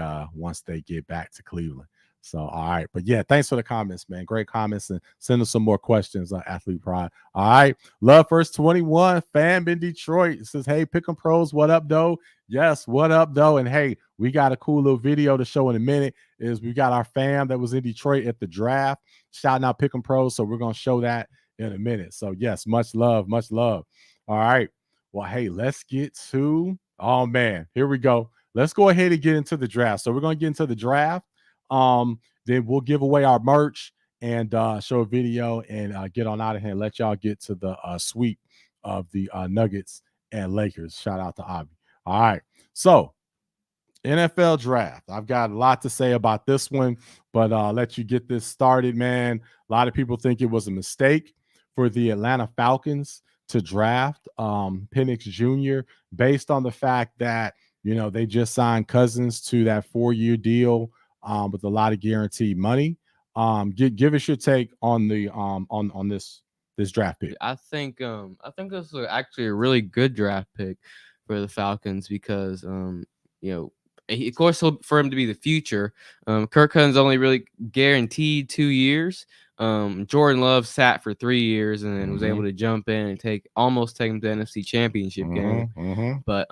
get back to Cleveland. So, all right. But yeah, thanks for the comments, man. Great comments, and send us some more questions on Athlete Pride. All right. Love First 21, fam in Detroit. It says, hey, Pick'em Pros, what up, though? Yes, what up, though? And hey, we got a cool little video to show in a minute. We got our fam that was in Detroit at the draft, shouting out Pick'em Pros. So we're going to show that in a minute. So yes, much love, much love. All right. Well, hey, let's get to, oh man, here we go. Let's go ahead and get into the draft. So we're going to get into the draft. Then we'll give away our merch and show a video and get on out of here and let y'all get to the sweep of the Nuggets and Lakers. Shout out to Avi. All right. So NFL draft. I've got a lot to say about this one, but I'll let you get this started, man. A lot of people think it was a mistake for the Atlanta Falcons to draft Penix Jr. based on the fact that, you know, they just signed Cousins to that 4-year deal with a lot of guaranteed money. Give us your take on the on this draft pick. I think this was actually a really good draft pick for the Falcons because you know, of course, for him to be the future, Kirk Cousins only really guaranteed 2 years. Jordan Love sat for 3 years and then was able to jump in and almost take him to the NFC Championship game. But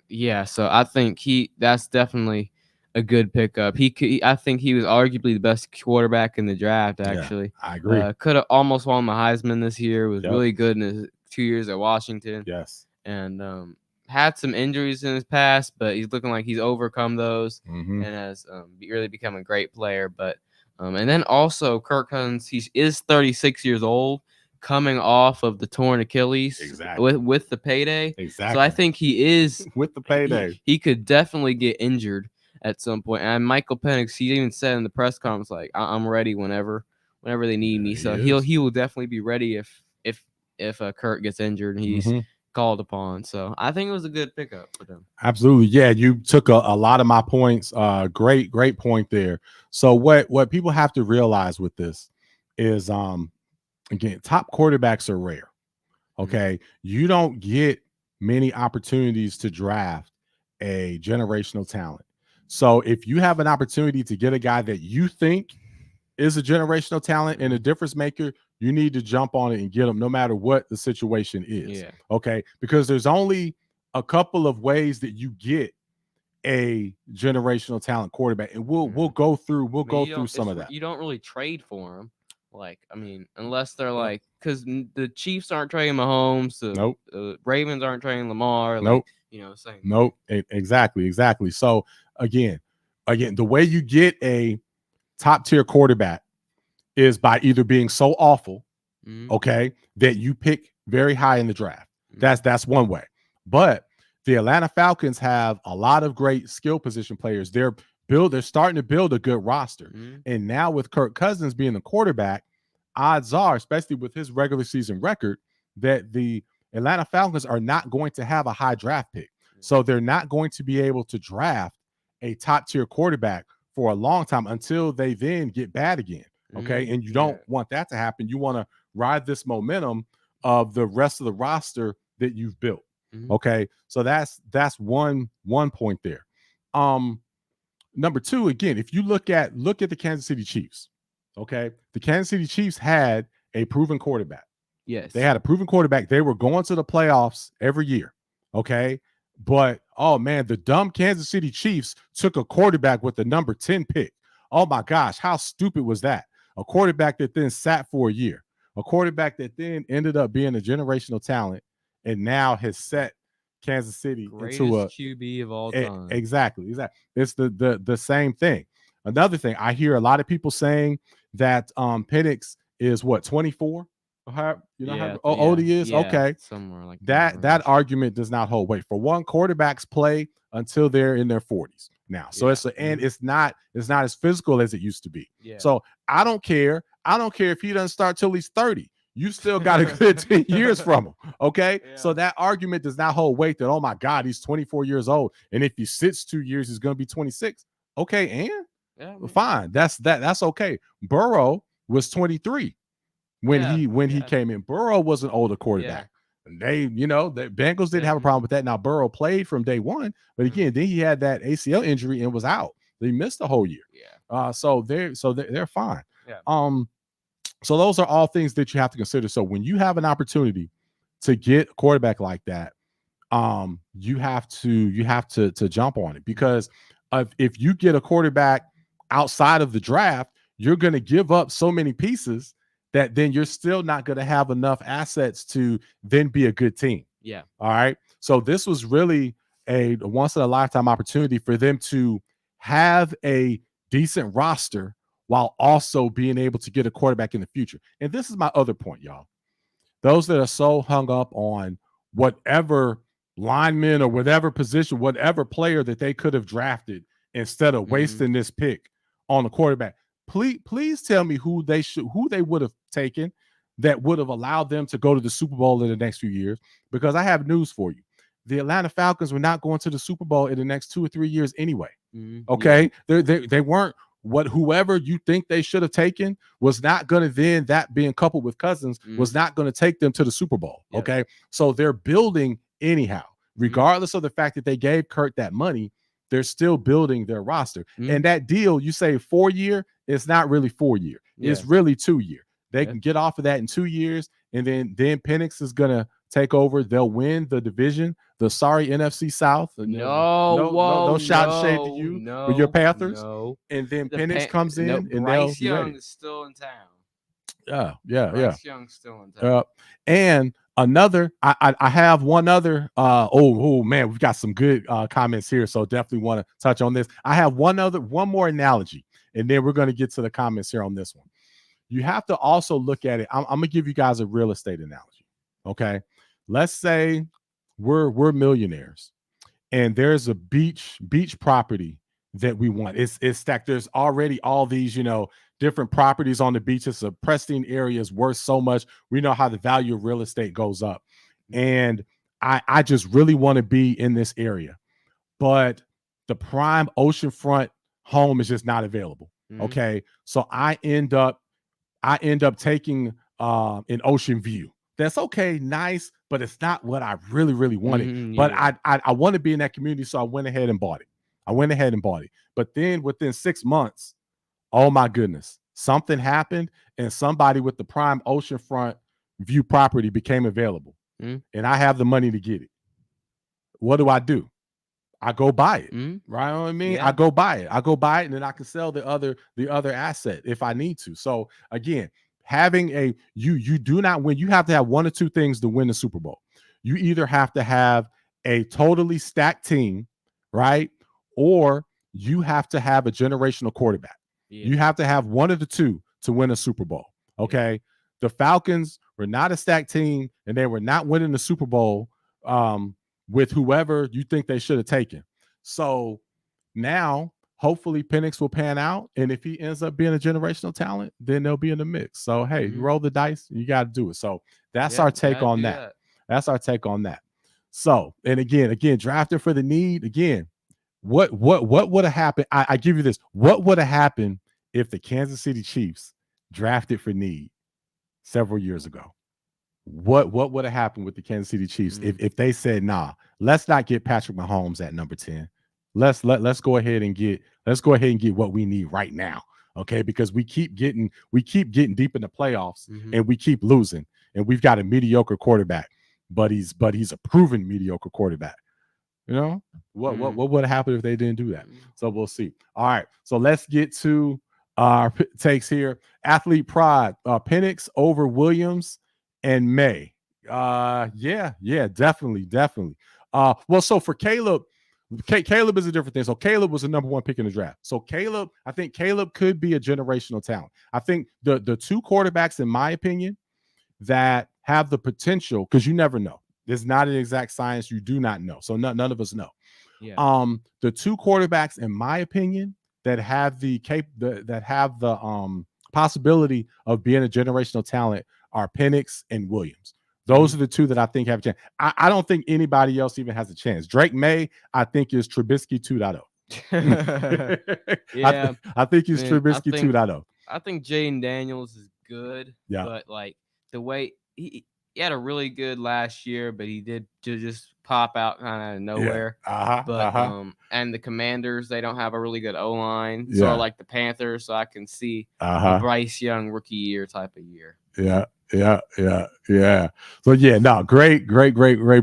yeah, so I think that's definitely a good pickup. I think he was arguably the best quarterback in the draft. Actually, yeah, I agree. Could have almost won the Heisman this year. Was really good in his 2 years at Washington. Yes, and had some injuries in his past, but he's looking like he's overcome those and has really become a great player. But and then also Kirk Cousins, he is 36 years old, coming off of the torn Achilles with the payday. Exactly. So I think he is with the payday. He could definitely get injured at some point. And Michael Penix, he even said in the press conference, like, I'm ready whenever they need me. So he will definitely be ready if Kirk gets injured and he's called upon. So I think it was a good pickup for them. Absolutely. Yeah, you took a lot of my points. Great point there. So what people have to realize with this is again, top quarterbacks are rare. Okay. You don't get many opportunities to draft a generational talent. So if you have an opportunity to get a guy that you think is a generational talent and a difference maker, you need to jump on it and get them no matter what the situation is. Yeah. Okay. Because there's only a couple of ways that you get a generational talent quarterback. And we'll go through some of that. You don't really trade for them. Like, I mean, unless they're like, because the Chiefs aren't trading Mahomes, the Ravens aren't trading Lamar. Like, you know, same. Nope. Exactly. So again, the way you get a top tier quarterback is by either being so awful, okay, that you pick very high in the draft. That's one way. But the Atlanta Falcons have a lot of great skill position players. They're starting to build a good roster. And now with Kirk Cousins being the quarterback, odds are, especially with his regular season record, that the Atlanta Falcons are not going to have a high draft pick. So they're not going to be able to draft a top tier quarterback for a long time until they then get bad again. Okay. And you don't want that to happen. You want to ride this momentum of the rest of the roster that you've built. Okay. So that's one point there. Number two, again, if you look at the Kansas City Chiefs, okay, the Kansas City Chiefs had a proven quarterback. Yes. They had a proven quarterback. They were going to the playoffs every year. Okay. But, oh man, the dumb Kansas City Chiefs took a quarterback with the number 10 pick. Oh my gosh, how stupid was that? A quarterback that then sat for a year, a quarterback that then ended up being a generational talent and now has set Kansas City into a QB of all time. Exactly. It's the same thing. Another thing, I hear a lot of people saying that Penix is 24. How old he is? Okay, somewhere like that argument does not hold weight. For one, quarterbacks play until they're in their 40s now, so it's not as physical as it used to be. So I don't care if he doesn't start till he's 30. You still got a good 10 years from him. Okay. So that argument does not hold weight that, oh my God, he's 24 years old. And if he sits 2 years, he's going to be 26. Okay. And fine. That's okay. Burrow was 23 when he came in. Burrow was an older quarterback. And the Bengals didn't have a problem with that. Now Burrow played from day one, but again, then he had that ACL injury and was out. They missed the whole year. So they're fine. Yeah. So those are all things that you have to consider. So when you have an opportunity to get a quarterback like that, you have to jump on it, because if you get a quarterback outside of the draft, you're going to give up so many pieces that then you're still not going to have enough assets to then be a good team. Yeah. All right. So this was really a once in a lifetime opportunity for them to have a decent roster while also being able to get a quarterback in the future. And this is my other point, y'all. Those that are so hung up on whatever lineman or whatever position, whatever player that they could have drafted instead of wasting this pick on a quarterback. Please tell me who they would have taken that would have allowed them to go to the Super Bowl in the next few years. Because I have news for you. The Atlanta Falcons were not going to the Super Bowl in the next 2 or 3 years anyway. Okay. Yeah. They weren't. Whoever you think they should have taken was not going to then, that being coupled with Cousins, was not going to take them to the Super Bowl. Yep. Okay. So they're building anyhow, regardless of the fact that they gave Kurt that money, they're still building their roster. And that deal, you say 4 year, it's not really 4 year. Yeah. It's really 2 year. They can get off of that in 2 years. And then Penix is going to take over. They'll win the division, the sorry NFC South. No shot shade to you with your Panthers. And then Penix comes in, and Bryce Young is still in town. Bryce Young's still in town. And another, I have one other. Oh man, we've got some good comments here, so definitely want to touch on this. I have one more analogy, and then we're going to get to the comments here on this one. You have to also look at it. I'm going to give you guys a real estate analogy. Okay. Let's say we're millionaires and there's a beach property that we want. It's stacked. There's already all these, different properties on the beach. It's a pristine area, is worth so much. We know how the value of real estate goes up. And I just really want to be in this area, but the prime oceanfront home is just not available. Okay. So I end up taking an ocean view. That's okay, nice, but it's not what I really, really wanted. But I want to be in that community, so I went ahead and bought it. But then within 6 months, oh my goodness, something happened, and somebody with the prime oceanfront view property became available, and I have the money to get it. What do? I go buy it, right? You know what I mean? Yeah. I go buy it, and then I can sell the other asset if I need to. So again, having you do not win. You have to have one or two things to win the Super Bowl. You either have to have a totally stacked team, right? Or you have to have a generational quarterback. Yeah. You have to have one of the two to win a Super Bowl. Okay. Yeah. The Falcons were not a stacked team, and they were not winning the Super Bowl with whoever you think they should have taken. So now, hopefully Penix will pan out, and if he ends up being a generational talent, then they'll be in the mix. So hey, you roll the dice, you got to do it. So that's our take on that. That's our take on that. So, and again, drafting for the need. Again, what would have happened? I give you this. What would have happened if the Kansas City Chiefs drafted for need several years ago? What would have happened with the Kansas City Chiefs if they said, nah, let's not get Patrick Mahomes at number 10. Let's go ahead and get what we need right now. Okay, because we keep getting deep in the playoffs and we keep losing, and we've got a mediocre quarterback, but he's a proven mediocre quarterback. What would have happened if they didn't do that? So we'll see. All right, so let's get to our takes here. Athlete pride, Penix over Williams and May. Definitely. Well, so for Caleb is a different thing. So Caleb was the number 1 pick in the draft. So I think Caleb could be a generational talent. I think the two quarterbacks, in my opinion, that have the potential, because you never know. There's not an exact science. You do not know. So none of us know. Yeah. The two quarterbacks, in my opinion, that have the possibility of being a generational talent are Penix and Williams. Those are the two that I think have a chance. I don't think anybody else even has a chance. Drake May, I think, is Trubisky 2.0. Yeah, I think he's Trubisky 2.0. I think Jaden Daniels is good, but like the way he had a really good last year, but he did just pop out kind of out of nowhere. And the Commanders, they don't have a really good O-line, sort of like the Panthers. So I can see a Bryce Young rookie year type of year. Yeah. So no, great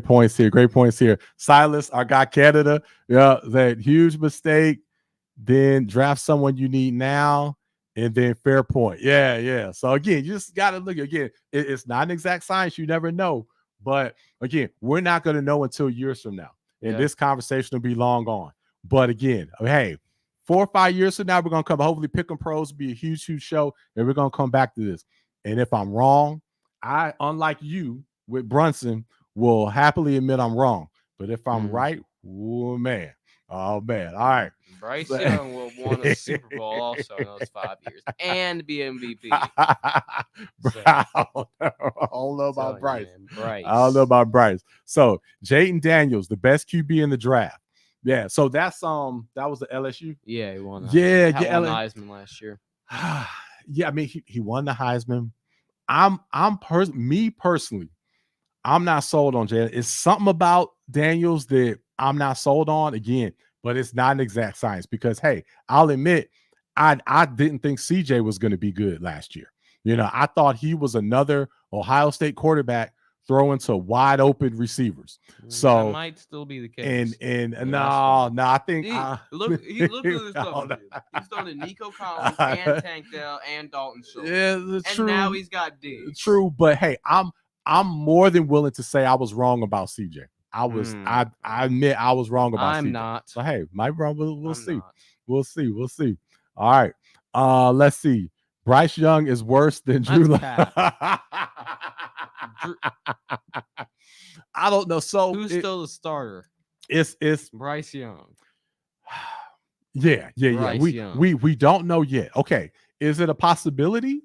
points here. Great points here. Silas, our guy Canada, that huge mistake. Then draft someone you need now, and then fair point. Yeah. So again, you just gotta look again. It's not an exact science. You never know. But again, we're not gonna know until years from now. And this conversation will be long gone. But again, hey, 4 or 5 years from now, we're gonna come. Hopefully, Pick 'em Pros will be a huge show, and we're gonna come back to this. And if I'm wrong, I, unlike you with Brunson, will happily admit I'm wrong. But if I'm right, oh man. All right. Bryce Young will won a Super Bowl also in those 5 years and be MVP. I don't know about Bryce. I don't know about Bryce. So Jaden Daniels, the best QB in the draft. Yeah. So that's that was the LSU. Yeah, he won. Won Heisman last year. Yeah, I mean he won the Heisman. Me personally, I'm not sold on Jaden. It's something about Daniels that I'm not sold on again, but it's not an exact science because, hey, I'll admit I didn't think CJ was going to be good last year. I thought he was another Ohio State quarterback throwing to wide open receivers. So that might still be the case. And no, I think he look at this stuff. He's throwing to Nico Collins and Tank Dell and Dalton Schultz. Yeah, true. And now he's got Diggs. True, but hey, I'm more than willing to say I was wrong about CJ. I admit I was wrong about CJ. I'm not. So hey, my wrong. We'll see. We'll see. All right. Let's see. Bryce Young is worse than Drew. I don't know. So who's still the starter? It's Bryce Young. Yeah. We don't know yet. Okay. Is it a possibility?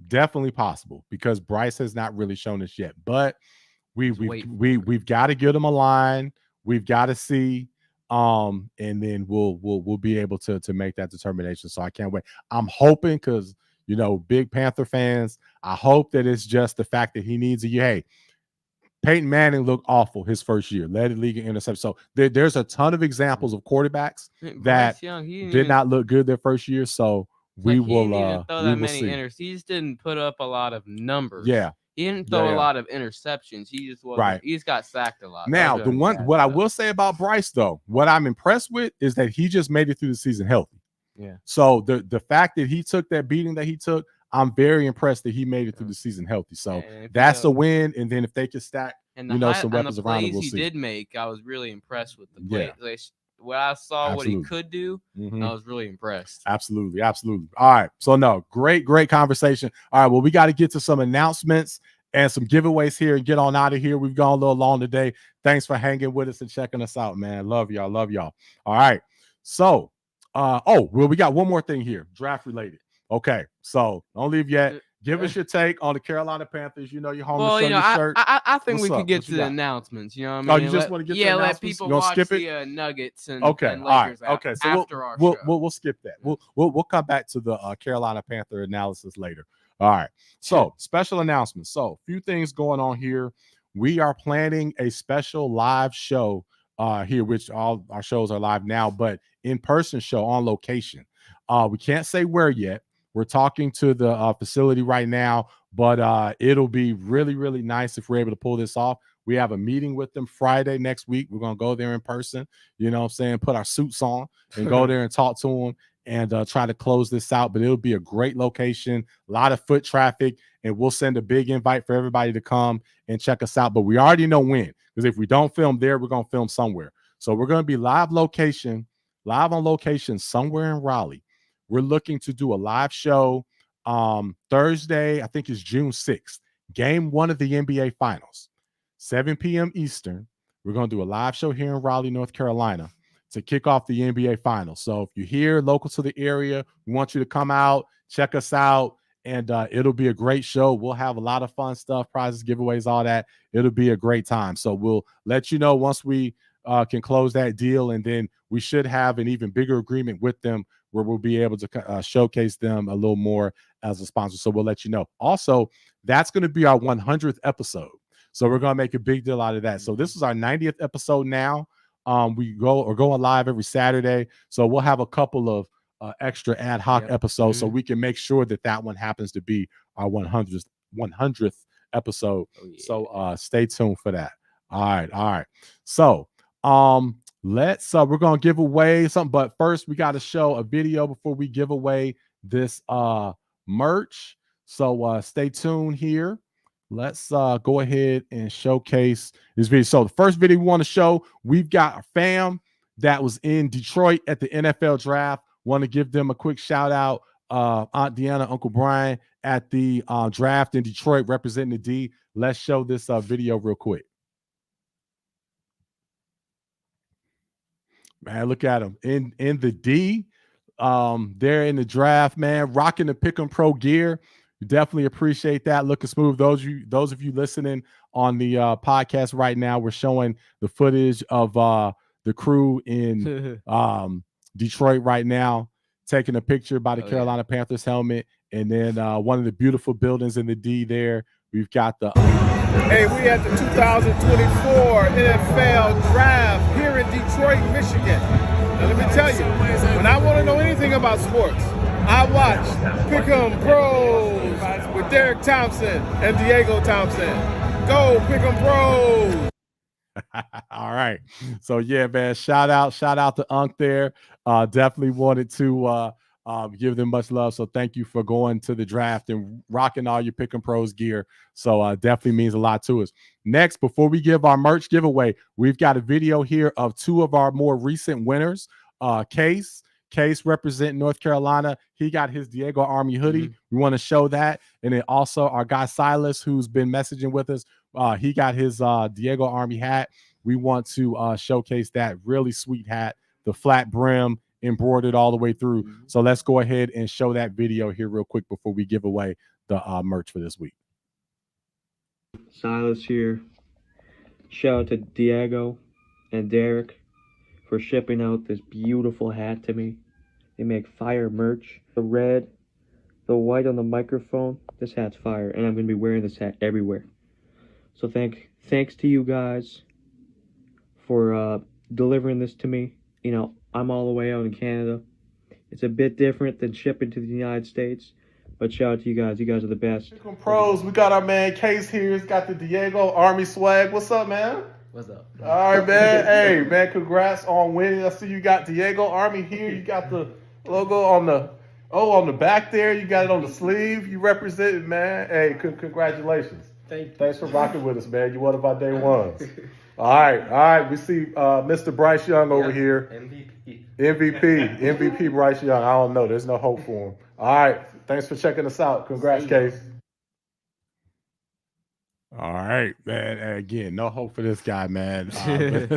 Definitely possible because Bryce has not really shown us yet. But we've got to get him a line. We've got to see. And then we'll be able to make that determination. So I can't wait. I'm hoping because big Panther fans, I hope that it's just the fact that he needs a year. Hey, Peyton Manning looked awful his first year, led the league in interceptions. So there's a ton of examples of quarterbacks that did not look good their first year. So we will throw that many interceptions. He just didn't put up a lot of numbers. Yeah. He didn't throw a lot of interceptions. He just wasn't. Right. He just got sacked a lot. Now, what I will say about Bryce, though, what I'm impressed with is that he just made it through the season healthy. Yeah. So the fact that he took that beating that he took, I'm very impressed that he made it through the season healthy. So that's a win. And then if they can stack, some weapons around it, we'll see. He did make. I was really impressed with the play. Yeah. When I saw what he could do, I was really impressed. Absolutely. All right. So no, great conversation. All right. Well, we got to get to some announcements and some giveaways here and get on out of here. We've gone a little long today. Thanks for hanging with us and checking us out, man. Love y'all. All right. So, we got one more thing here, draft related. Okay. So don't leave yet. Give us your take on the Carolina Panthers. Your home your shirt. I think we could get to the announcements. You know what I mean? You just want to get to the announcements? Let people watch the Nuggets and and Lakers Okay. So after our show. We'll skip that. We'll come back to the Carolina Panther analysis later. All right. So special announcements. So a few things going on here. We are planning a special live show here, which all our shows are live now, but in-person show on location. We can't say where yet. We're talking to the facility right now, but it'll be really, really nice if we're able to pull this off. We have a meeting with them Friday next week. We're going to go there in person, put our suits on and go there and talk to them and try to close this out. But it'll be a great location, a lot of foot traffic, and we'll send a big invite for everybody to come and check us out. But we already know when, because if we don't film there, we're going to film somewhere. So we're going to be live on location somewhere in Raleigh. We're looking to do a live show Thursday, I think it's June 6th, game 1 of the NBA Finals, 7 p.m. Eastern. We're going to do a live show here in Raleigh, North Carolina to kick off the NBA Finals. So if you're here, local to the area, we want you to come out, check us out, and it'll be a great show. We'll have a lot of fun stuff, prizes, giveaways, all that. It'll be a great time. So we'll let you know once we can close that deal, and then we should have an even bigger agreement with them where we'll be able to showcase them a little more as a sponsor. So we'll let you know. Also, That's going to be our 100th episode. So we're going to make a big deal out of that. So this is our 90th episode now. We going live every Saturday. So we'll have a couple of extra ad hoc episodes so we can make sure that one happens to be our 100th episode. Oh, yeah. So stay tuned for that. All right. So we're gonna give away something, but first we got to show a video before we give away this merch. So stay tuned here. Let's go ahead and showcase this video. So the first video we want to show, we've got a fam that was in Detroit at the NFL draft. Want to give them a quick shout out. Aunt Deanna, Uncle Brian at the draft in Detroit representing the D. Let's show this video real quick. Man, look at them in the D. They're in the draft, man, rocking the Pick'em Pro gear. Definitely appreciate that. Looking smooth. Those of you listening on the podcast right now, we're showing the footage of the crew in Detroit right now, taking a picture by the Carolina Panthers helmet, and then one of the beautiful buildings in the D there. We've got the Hey, we at the 2024 NFL Draft here in Detroit, Michigan. Now let me tell you, when I want to know anything about sports, I watch Pick'em Pros with Derek Thompson and Diego Thompson. Go Pick'em Pros! All right. So yeah, man, shout out to Unc there. Definitely wanted to give them much love. So thank you for going to the draft and rocking all your Pick'em Pros gear. So definitely means a lot to us. Next, before we give our merch giveaway, we've got a video here of two of our more recent winners. Case representing North Carolina. He got his Diego Army hoodie. We want to show that. And then also our guy Silas, who's been messaging with us. He got his Diego Army hat. We want to showcase that really sweet hat, the flat brim, embroidered all the way through. So let's go ahead and show that video here real quick before we give away the merch for this week. Silas here. Shout out to Diego and Derek for shipping out this beautiful hat to me. They make fire merch. The red, the white on the microphone. This hat's fire, and I'm going to be wearing this hat everywhere. So thanks to you guys for delivering this to me. You know, I'm all the way out in Canada. It's a bit different than shipping to the United States, but shout out to you guys. You guys are the best. Pros, we got our man Case here. He's got the Diego Army swag. What's up, man? What's up? All right, man. Hey, man, congrats on winning. I see you got Diego Army here. You got the logo on the back there. You got it on the sleeve. You represent it, man. Hey, congratulations. Thanks for rocking with us, man. You're one of our day ones. All right. We see Mr. Bryce Young over here. MVP Bryce Young. I don't know. There's no hope for him. All right. Thanks for checking us out. Congrats, Case. All right, man. Again, no hope for this guy, man.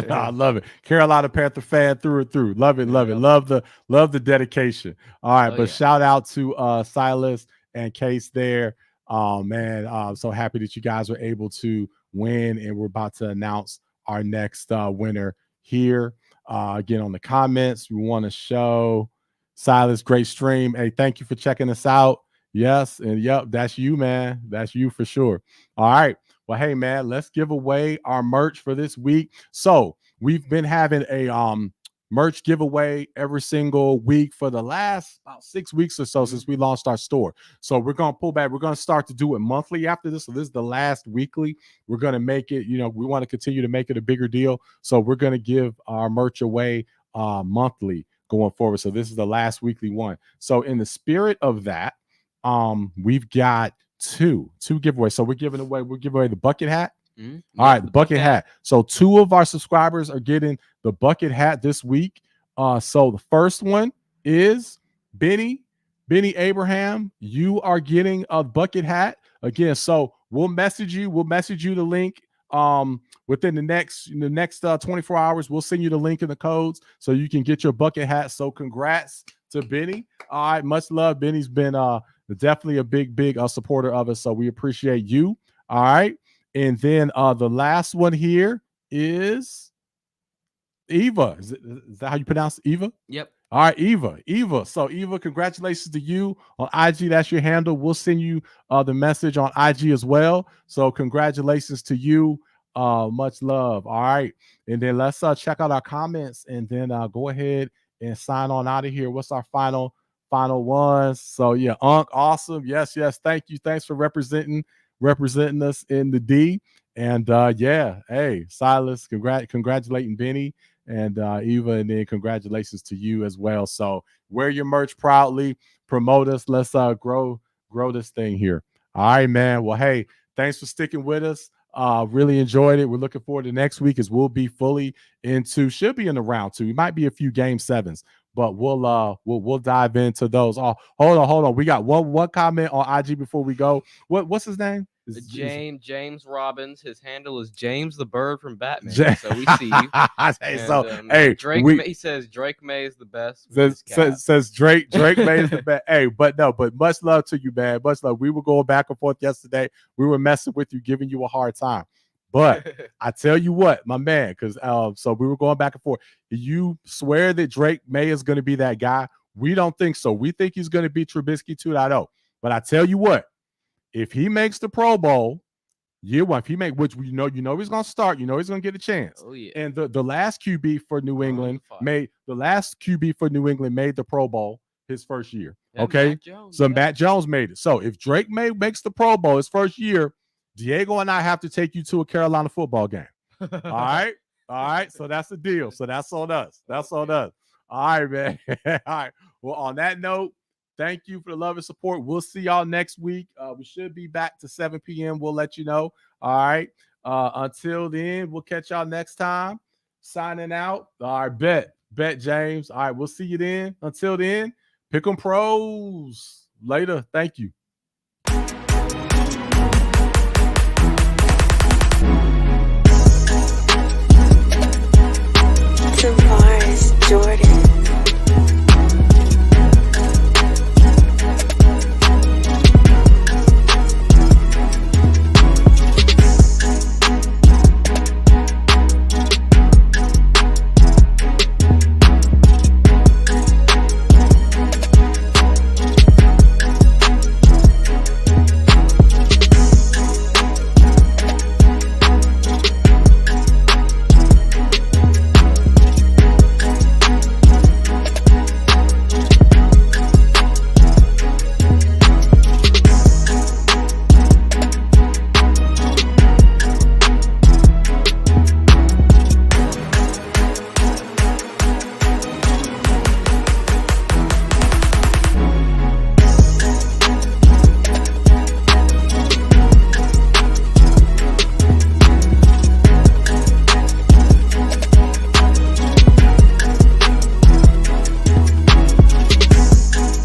I love it. Carolina Panther fan through and through. Love it. Love the dedication. All right, shout out to Silas and Case there. Man, I'm so happy that you guys were able to win, and we're about to announce our next winner here. Again, on the comments, we want to show Silas, great stream. Hey, thank you for checking us out. Yes, and yep, that's you, man. That's you for sure. All right. Well, hey, man, let's give away our merch for this week. So we've been having a merch giveaway every single week for the last about 6 weeks or so since we launched our store. So we're going to pull back. We're going to start to do it monthly after this. So this is the last weekly. We're going to make it, we want to continue to make it a bigger deal. So we're going to give our merch away monthly going forward. So this is the last weekly one. So in the spirit of that, we've got two giveaways. So we're giving away the bucket hat. All right, the bucket hat. So 2 of our subscribers are getting the bucket hat this week. So the first one is Benny Abraham. You are getting a bucket hat again. So we'll message you the link within the next 24 hours. We'll send you the link and the codes so you can get your bucket hat. So congrats to Benny. All right, much love. Benny's been definitely a big supporter of us, so we appreciate you. All right. And then the last one here is Eva. Is that how you pronounce it? Eva? Yep. All right, Eva. So Eva, congratulations to you on IG. That's your handle. We'll send you the message on IG as well. So congratulations to you. Much love. All right. And then let's check out our comments and then go ahead and sign on out of here. What's our final ones? So yeah, Unc, awesome. Yes. Thank you. Thanks for representing us in the D. And yeah, hey, Silas, congratulating Benny and Eva, and then congratulations to you as well. So wear your merch proudly, promote us. Let's grow this thing here. All right, man. Well, hey, thanks for sticking with us. Really enjoyed it. We're looking forward to next week as we'll be fully should be in the round 2. We might be a few game 7s, but we'll dive into those. Oh, hold on. We got one comment on IG before we go. What's his name? James Robbins. His handle is James the Bird from Batman. So we see you. Hey, Drake. He says Drake May is the best. Says Drake May is the best. Hey, but much love to you, man. Much love. We were going back and forth yesterday. We were messing with you, giving you a hard time. But I tell you what, my man, because so we were going back and forth. You swear that Drake May is going to be that guy? We don't think so. We think he's going to be Trubisky 2.0. But I tell you what. If he makes the Pro Bowl, year 1, if he which he's going to start, he's going to get a chance. Oh yeah. And the last QB for New England made the Pro Bowl his first year. Yeah, okay, Matt Jones made it. So if Drake May makes the Pro Bowl his first year, Diego and I have to take you to a Carolina football game. All right. So that's the deal. So that's on us. All right, man. All right. Well, on that note. Thank you for the love and support. We'll see y'all next week. We should be back to 7 p.m. We'll let you know. All right. Until then, we'll catch y'all next time. Signing out. All right, bet, James. All right, we'll see you then. Until then, pick 'em pros. Later. Thank you.